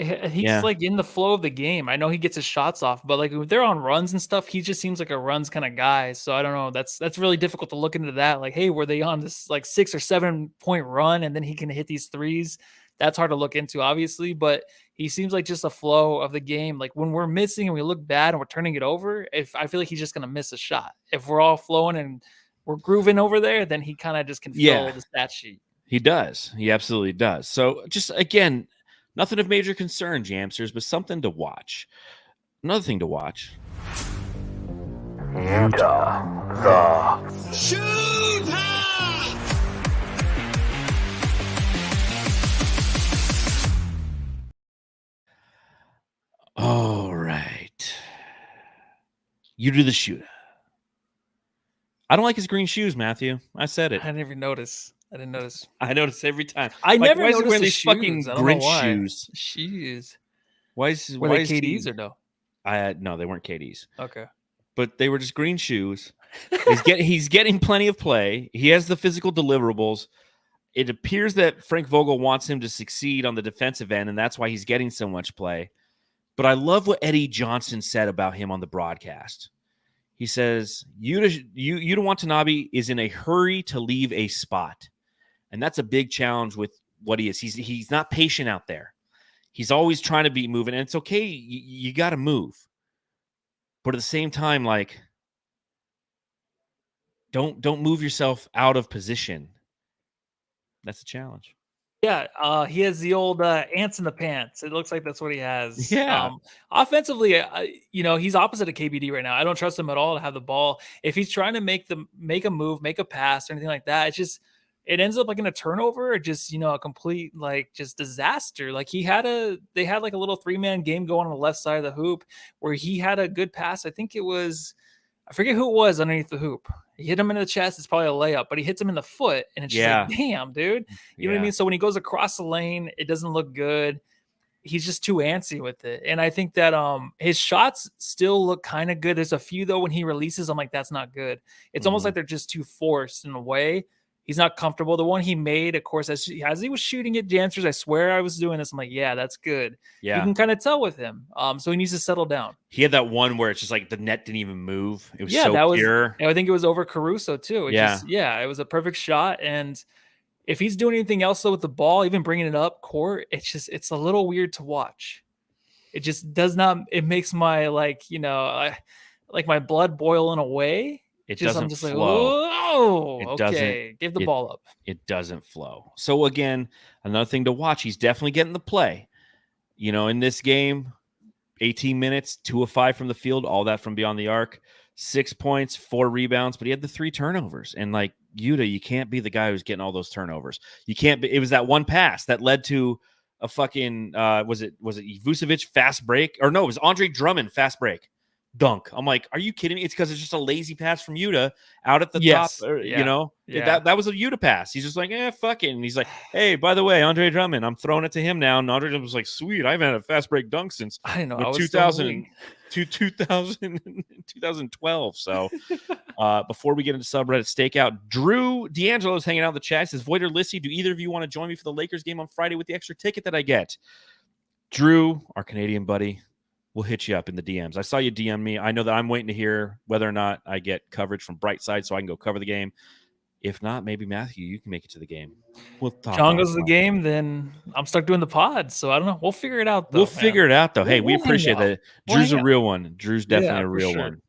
like in the flow of the game. I know he gets his shots off, but like if they're on runs and stuff, he just seems like a runs kind of guy. So I don't know. That's really difficult to look into that. Like, hey, were they on this like 6 or 7 point run, and then he can hit these threes? That's hard to look into, obviously, but he seems like just a flow of the game. Like when we're missing and we look bad and we're turning it over, I feel like he's just going to miss a shot. If we're all flowing and we're grooving over there, then he kind of just can fill the stat sheet. He does. He absolutely does. So just, again, nothing of major concern, Jamsters, but something to watch. Another thing to watch. Utah, the Shoot! All right. You do the shooter. I don't like his green shoes, Matthew. I said it. I didn't even notice. I notice every time. I never why noticed wearing the these shoes. fucking I don't Grinch know why. shoes. Shoes. Why is Were they KDs or no? No, they weren't KDs. Okay. But they were just green shoes. He's getting plenty of play. He has the physical deliverables. It appears that Frank Vogel wants him to succeed on the defensive end, and that's why he's getting so much play. But I love what Eddie Johnson said about him on the broadcast. He says, Yuta Watanabe is in a hurry to leave a spot. And that's a big challenge with what he is. He's not patient out there. He's always trying to be moving. And it's okay. You got to move. But at the same time, like, don't move yourself out of position. That's a challenge. Yeah, he has the old ants in the pants. It looks like that's what he has. Yeah. Offensively, he's opposite of KBD right now. I don't trust him at all to have the ball. If he's trying to make a move, make a pass, or anything like that, it ends up like in a turnover or just a complete like just disaster. Like they had like a little 3-man game going on the left side of the hoop where he had a good pass. I forget who it was underneath the hoop. He hit him in the chest. It's probably a layup, but he hits him in the foot. And it's just like, damn, dude. You know what I mean? So when he goes across the lane, it doesn't look good. He's just too antsy with it. And I think that his shots still look kind of good. There's a few, though, when he releases, I'm like, that's not good. It's almost like they're just too forced in a way. He's not comfortable. The one he made, of course, as he was shooting at Jamsters, I swear I was doing this. I'm like, yeah, that's good. Yeah. You can kind of tell with him. So he needs to settle down. He had that one where it's just like the net didn't even move. It was so pure. I think it was over Caruso too. It was a perfect shot. And if he's doing anything else though with the ball, even bringing it up court, it's a little weird to watch. it just does not. It makes my like my blood boil in a way. I'm just flow. like, oh, It okay, give the ball up. It doesn't flow. So again, another thing to watch. He's definitely getting the play. In this game, 18 minutes, 2 of 5 from the field, all that from beyond the arc, 6 points, 4 rebounds, but he had the 3 turnovers. And like Yuta, you can't be the guy who's getting all those turnovers. You can't be. It was that one pass that led to a fucking was it Vucevic fast break? Or no, it was Andre Drummond fast break dunk. I'm like, are you kidding me? It's because it's just a lazy pass from Yuta out at the top. That was a Yuta pass. He's just like, fuck it. And he's like, hey, by the way, Andre Drummond, I'm throwing it to him now. And Andre Drummond was like, sweet, I haven't had a fast break dunk since I didn't know 2012. So before we get into subreddit stakeout, Drew D'Angelo is hanging out in the chat. He says, Voider Lissy, do either of you want to join me for the Lakers game on Friday with the extra ticket that I get? Drew, our Canadian buddy, we'll hit you up in the DMs. I saw you DM me. I know that I'm waiting to hear whether or not I get coverage from Brightside so I can go cover the game. If not, maybe Matthew, you can make it to the game. We'll talk. John goes to the game, then I'm stuck doing the pod. So I don't know. We'll figure it out, though. Figure it out, though. Hey, we appreciate that. Drew's a real one. Drew's definitely a real one.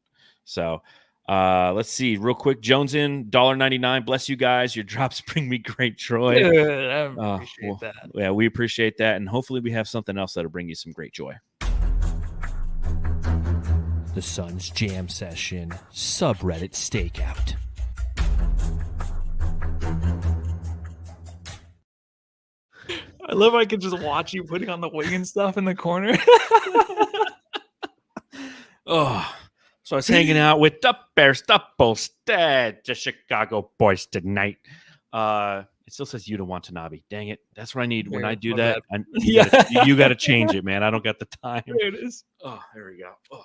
So let's see. Real quick. Jones in, $1.99. Bless you guys. Your drops bring me great joy. I appreciate that. Yeah, we appreciate that. And hopefully we have something else that'll bring you some great joy. The Suns Jam Session Subreddit Stakeout. I love how I can just watch you putting on the wing and stuff in the corner. So I was hanging out with the Bears, the Bulls, the Chicago boys tonight. It still says Yuta Watanabe. Dang it. That's what I need. When I do that, you got to change it, man. I don't got the time. There it is. Oh, there we go. Oh,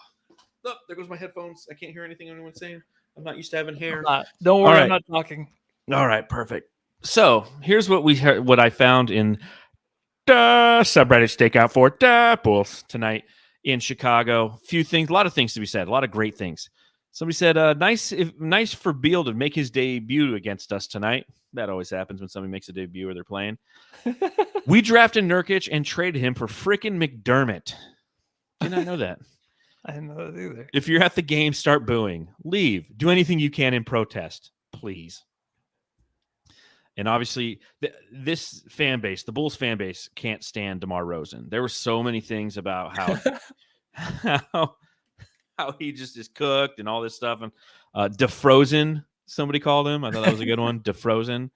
there goes my headphones. I can't hear anything anyone's saying. I'm not used to having hair. Don't worry, I'm not talking. All right, perfect. So here's what I found in the subreddit stakeout for the Bulls tonight in Chicago. Few things, a lot of things to be said, a lot of great things. Somebody said, nice for Beal to make his debut against us tonight. That always happens when somebody makes a debut or they're playing. We drafted Nurkic and traded him for frickin' McDermott. Did not know that. I didn't know that either. If you're at the game, start booing. Leave. Do anything you can in protest, please. And obviously, this fan base, the Bulls fan base, can't stand DeMar DeRozan. There were so many things about how he just is cooked and all this stuff. And defrozen, somebody called him. I thought that was a good one. Defrozen.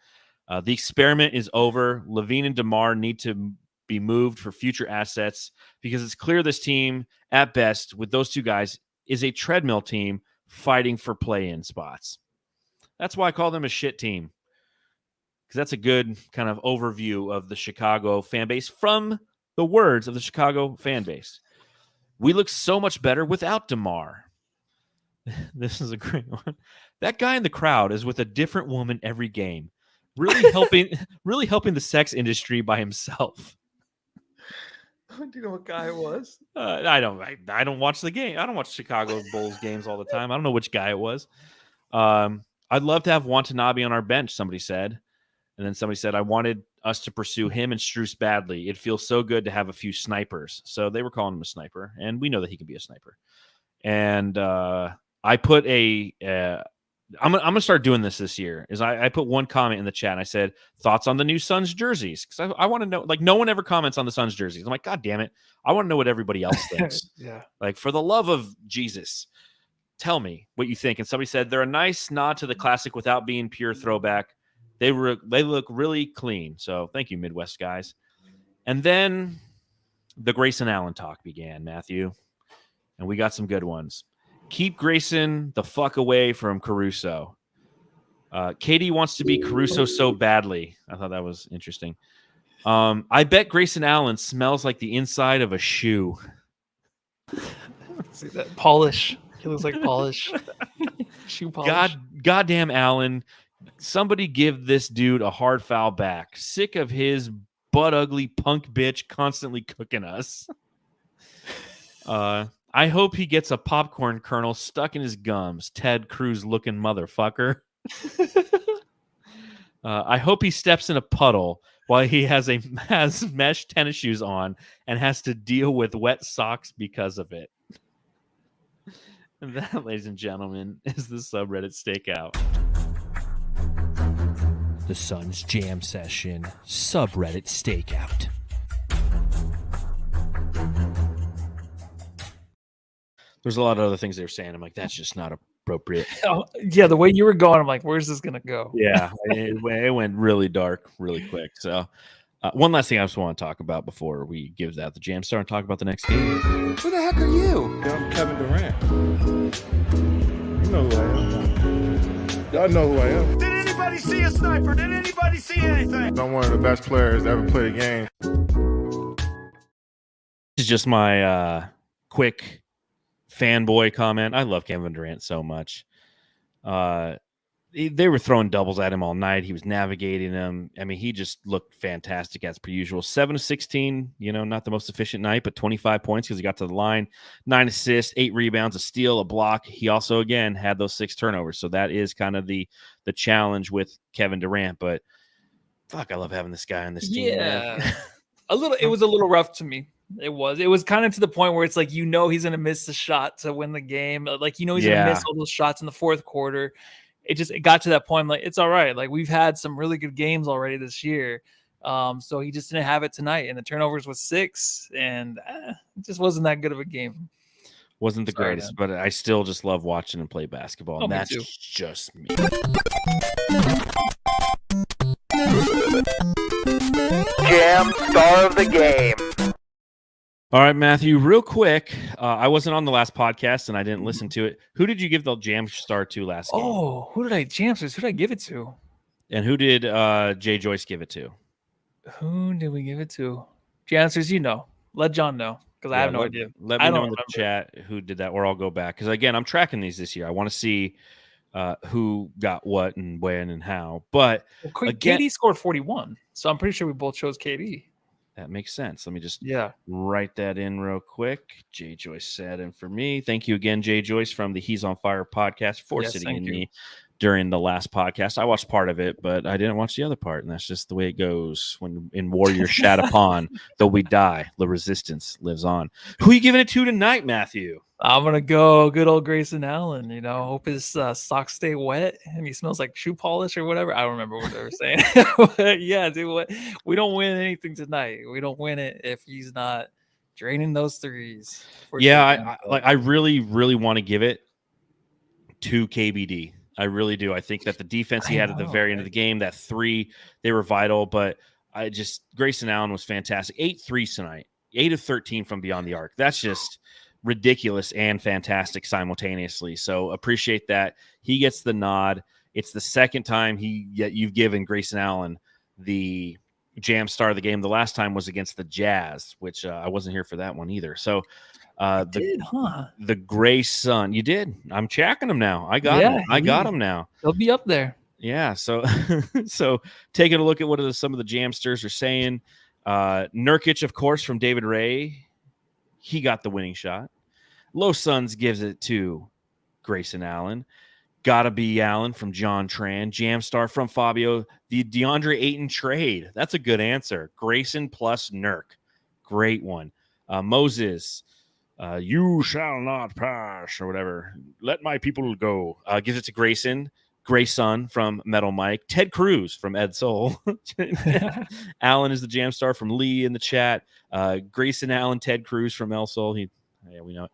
The experiment is over. LaVine and DeMar need to be moved for future assets because it's clear this team, at best, with those two guys, is a treadmill team fighting for play-in spots. That's why I call them a shit team. Because that's a good kind of overview of the Chicago fan base from the words of the Chicago fan base. We look so much better without DeMar. This is a great one. That guy in the crowd is with a different woman every game, really helping the sex industry by himself. Do you know what guy it was? I don't watch the game. I don't watch Chicago Bulls games all the time. I don't know which guy it was. I'd love to have Watanabe on our bench, somebody said. And then somebody said, I wanted us to pursue him and Strus badly. It feels so good to have a few snipers. So they were calling him a sniper, and we know that he can be a sniper. And I put I'm going to start doing this year, is I put one comment in the chat, and I said, thoughts on the new Suns jerseys? Because I want to know, like, no one ever comments on the Suns jerseys. I'm like, God damn it. I want to know what everybody else thinks. Yeah. Like, for the love of Jesus, tell me what you think. And somebody said, they're a nice nod to the classic without being pure throwback. They look really clean. So thank you, Midwest guys. And then the Grayson Allen talk began, Matthew. And we got some good ones. Keep Grayson the fuck away from Caruso. Katie wants to be Caruso so badly. I thought that was interesting. I bet Grayson Allen smells like the inside of a shoe. See that polish. He looks like polish. Shoe polish. Goddamn Allen. Somebody give this dude a hard foul back. Sick of his butt ugly punk bitch constantly cooking us. I hope he gets a popcorn kernel stuck in his gums. Ted Cruz looking motherfucker. I hope he steps in a puddle while he has mesh tennis shoes on and has to deal with wet socks because of it. And that, ladies and gentlemen, is the subreddit stakeout. The Suns Jam Session subreddit stakeout. There's a lot of other things they were saying. I'm like, that's just not appropriate. Yeah, the way you were going, I'm like, where's this gonna go? Yeah, it went really dark really quick. So one last thing I just want to talk about before we give that the jam star and talk about the next game. Who the heck are you? I'm Kevin Durant. You know who I am. Y'all know who I am. Did anybody see a sniper? Did anybody see anything? I'm one of the best players to ever play the game. This is just my quick fanboy comment. I love Kevin Durant so much. They were throwing doubles at him all night. He was navigating them. I mean, he just looked fantastic as per usual. 7 of 16, not the most efficient night, but 25 points because he got to the line. 9 assists, 8 rebounds, a steal, a block. He also, again, had those 6 turnovers. So that is kind of the challenge with Kevin Durant. But fuck, I love having this guy on this team. Yeah. It was a little rough to me. It was kind of to the point where it's like, he's going to miss the shot to win the game. Like, he's going to miss all those shots in the fourth quarter. It got to that point. Like, it's all right. Like, we've had some really good games already this year. So he just didn't have it tonight. And the turnovers was 6. And it just wasn't that good of a game. Wasn't the greatest, but I still just love watching him play basketball. And that's just me. Jam star of the game. All right, Matthew, real quick. I wasn't on the last podcast and I didn't listen to it. Who did you give the jam star to last game? Oh, who did I give it to? And who did Jay Joyce give it to? Who did we give it to? Jansters, let John know because I have no idea. Let me know in the chat who did that, or I'll go back. Because, again, I'm tracking these this year. I want to see who got what and when and how. But KD scored 41, so I'm pretty sure we both chose KD. That makes sense. Let me just write that in real quick. Jay Joyce sat in for me. Thank you again, Jay Joyce from the He's on Fire podcast for sitting in me during the last podcast. I watched part of it, but I didn't watch the other part, and that's just the way it goes. When in warrior shat upon, though we die, the resistance lives on. Who are you giving it to tonight, Matthew? I'm going to go good old Grayson Allen. Hope his socks stay wet and he smells like shoe polish or whatever. I don't remember what they were saying. But yeah, dude, we don't win anything tonight. We don't win it if he's not draining those threes. Yeah, I really, really want to give it to KBD. I really do. I think that the defense he had at the very end of the game, that 3, they were vital. But Grayson Allen was fantastic. 8 threes tonight, 8 of 13 from beyond the arc. That's just ridiculous and fantastic simultaneously. So appreciate that. He gets the nod. It's the second time you've given Grayson Allen the jam star of the game. The last time was against the Jazz, which I wasn't here for that one either. So the Gray Sun, you did. I'm checking him now. I got him. I got him now. He'll be up there. Yeah. So so taking a look at what some of the jamsters are saying. Nurkic, of course, from David Ray. He got the winning shot. Low Suns gives it to Grayson Allen. Gotta be Allen from John Tran. Jam star from Fabio. The DeAndre Ayton trade. That's a good answer. Grayson plus Nurk. Great one. Moses. You shall not pass or whatever. Let my people go. Gives it to Grayson. Grayson from Metal Mike. Ted Cruz from Ed Soul. Allen is the jam star from Lee in the chat. Grayson Allen, Ted Cruz from El Sol. We know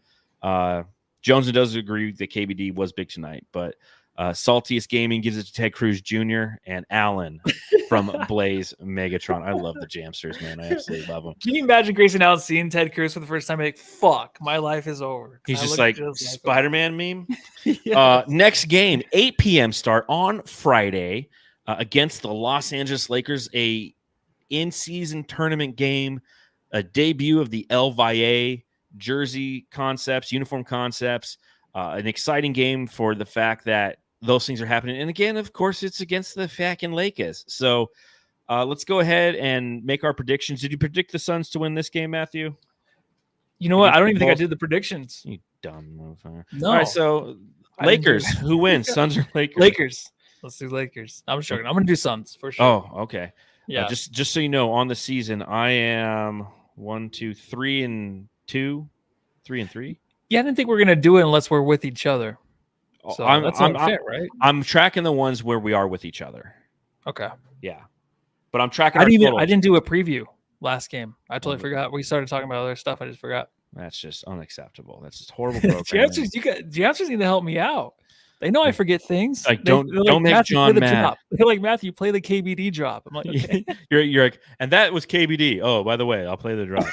it. Jones does agree that KBD was big tonight, but Saltiest Gaming gives it to Ted Cruz Jr. and Allen from Blaze Megatron. I love the Jamsters, man. I absolutely love them. Can you imagine Grayson Allen seeing Ted Cruz for the first time? Like, fuck, my life is over. He's just like Spider-Man meme. Next game, 8 p.m. start on Friday against the Los Angeles Lakers, a in-season tournament game, a debut of the El Valle jersey concepts, uniform concepts, an exciting game for the fact that those things are happening. And again, of course, it's against the fucking Lakers. So let's go ahead and make our predictions. Did you predict the Suns to win this game, Matthew? You know what? I don't even think I did the predictions. You dumb motherfucker. No. All right, so Lakers. Who wins? Suns or Lakers? Lakers. Let's do Lakers. I'm sure. I'm going to do Suns for sure. Oh, okay. Yeah. Just so you know, on the season, I am 3 and 3. Yeah, I didn't think we are gonna do it unless we're with each other. So that's only fair, right? I'm tracking the ones where we are with each other. Okay. Yeah, but I'm tracking. I our totals. didn't do a preview last game. I totally forgot. We started talking about other stuff. I just forgot. That's just unacceptable. That's just horrible programming. Geometers need to help me out. They know I forget things. Like, don't make Matthew, John play the mad. drop. They're like, Matthew, play the KBD drop. I'm like, okay. you're like, and that was KBD. Oh, by the way, I'll play the drop.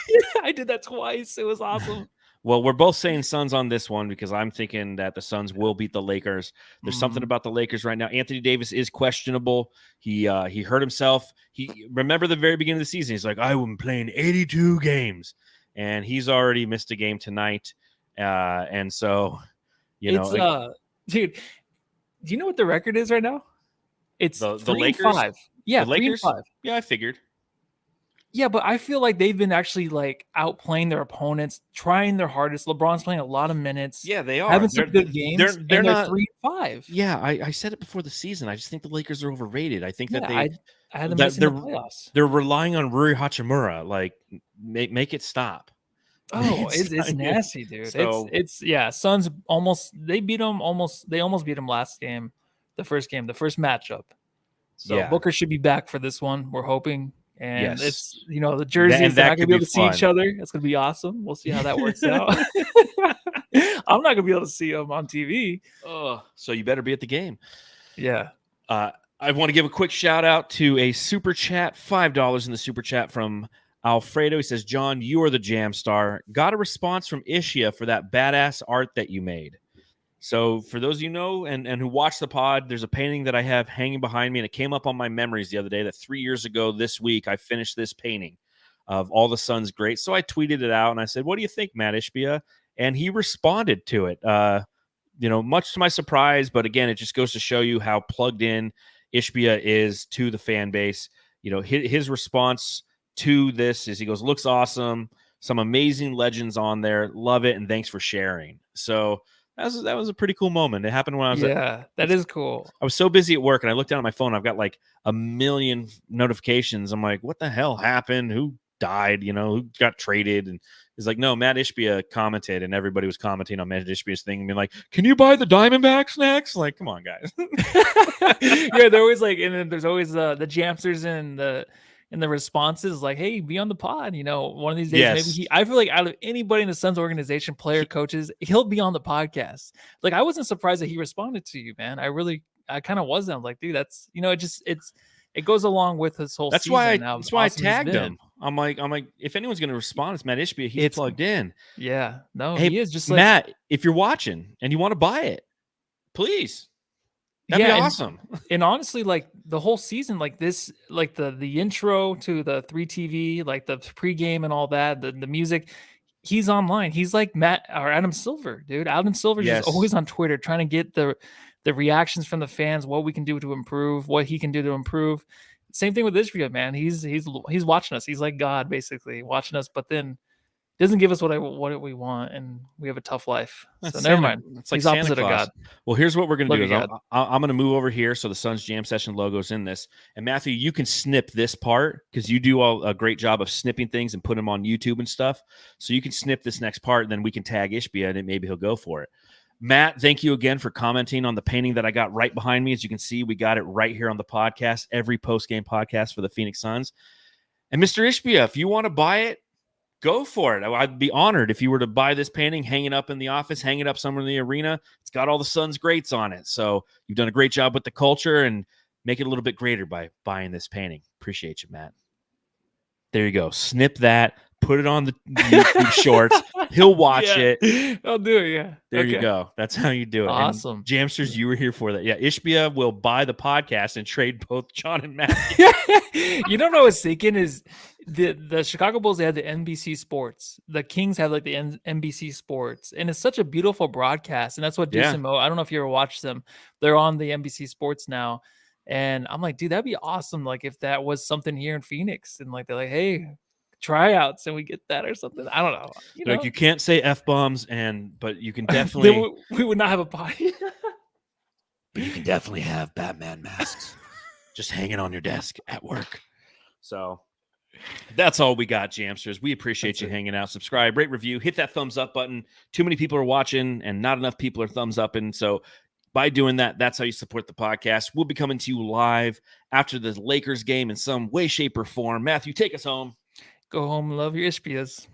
I did that twice. It was awesome. Well, we're both saying Suns on this one because I'm thinking that the Suns will beat the Lakers. There's something about the Lakers right now. Anthony Davis is questionable. He hurt himself. Remember the very beginning of the season. He's like, I'm playing 82 games, and he's already missed a game tonight. And so, dude, do you know what the record is right now? It's the 3-5. Yeah, the Lakers. 3-5. Yeah, I figured. Yeah, but I feel like they've been actually like outplaying their opponents, trying their hardest. LeBron's playing a lot of minutes. Yeah, they are having some good games. They're not 3-5. Yeah, I said it before the season. I just think the Lakers are overrated. I think that I had them missing the playoffs. They're relying on Rui Hachimura. Like, make it stop. Oh, it's nasty, dude. So, Suns they almost beat them last game, the first matchup. So Booker should be back for this one. We're hoping. And it's the jerseys are not gonna be able to see each other. It's gonna be awesome. We'll see how that works out. I'm not gonna be able to see them on TV. Oh, so you better be at the game. Yeah. I want to give a quick shout out to a super chat, $5 in the super chat from Alfredo. He says, John, you are the jam star. Got a response from Ishbia for that badass art that you made. So for those of you know and who watch the pod, there's a painting that I have hanging behind me, and it came up on my memories the other day that 3 years ago this week I finished this painting of all the Suns great. So I tweeted it out and I said, what do you think, Matt Ishbia? And he responded to it, much to my surprise. But again, it just goes to show you how plugged in Ishbia is to the fan base. His response to this is he goes, looks awesome. Some amazing legends on there. Love it. And thanks for sharing. So that was a pretty cool moment. It happened when I was that is cool. I was so busy at work and I looked down at my phone. I've got like a million notifications. I'm like, what the hell happened? Who died? Who got traded? And it's like, no, Matt Ishbia commented, and everybody was commenting on Matt Ishbia's thing and being like, can you buy the Diamondbacks next? Like, come on, guys. Yeah, they're always like, and then there's always the jamsters and the responses like, hey, be on the pod. One of these days, maybe I feel like out of anybody in the Suns organization, player, coaches, he'll be on the podcast. Like, I wasn't surprised that he responded to you, man. I kind of wasn't. I'm like, dude, that's, it goes along with his whole that's season. That's why I tagged him. I'm like, if anyone's going to respond, it's Matt Ishbia. He's plugged in. Yeah. No, hey, he is just Matt, if you're watching and you want to buy it, please. That'd be awesome. And honestly, like the whole season, like this, like the intro to the 3TV, like the pregame and all that, the music, he's online. He's like Matt or Adam Silver, dude. Adam Silver is always on Twitter trying to get the reactions from the fans, what we can do to improve, what he can do to improve. Same thing with Ishbia, man. He's watching us. He's like God, basically watching us, but then doesn't give us what we want, and we have a tough life. So never mind. It's like he's Santa opposite Claus. of God. Well, here's what we're going to do. I'm going to move over here so the Suns Jam Session logo's in this. And Matthew, you can snip this part because you do a great job of snipping things and put them on YouTube and stuff. So you can snip this next part, and then we can tag Ishbia, and maybe he'll go for it. Matt, thank you again for commenting on the painting that I got right behind me. As you can see, we got it right here on the podcast, every post-game podcast for the Phoenix Suns. And Mr. Ishbia, if you want to buy it, go for it. I'd be honored if you were to buy this painting, hang it up in the office, hang it up somewhere in the arena. It's got all the Suns greats on it. So you've done a great job with the culture, and make it a little bit greater by buying this painting. Appreciate you, Matt. There you go. Snip that. Put it on the YouTube shorts. He'll watch it. I'll do it. Yeah. There you go. That's how you do it. Awesome. And Jamsters, you were here for that. Yeah. Ishbia will buy the podcast and trade both John and Matt. You know what I was thinking is the Chicago Bulls, they had the NBC Sports. The Kings have like the NBC Sports. And it's such a beautiful broadcast. And that's what Deuce and Mo, I don't know if you ever watched them. They're on the NBC Sports now. And I'm like, dude, that'd be awesome. Like if that was something here in Phoenix, and like they're like, hey, tryouts, and we get that or something. I don't know. Like you can't say F-bombs, but you can definitely we would not have a party. But you can definitely have Batman masks just hanging on your desk at work. So that's all we got, Jamsters. We appreciate you hanging out. Subscribe, rate, review, hit that thumbs up button. Too many people are watching and not enough people are thumbs upping. So by doing that, that's how you support the podcast. We'll be coming to you live after the Lakers game in some way, shape, or form. Matthew, take us home. Go home, love your Ishbias.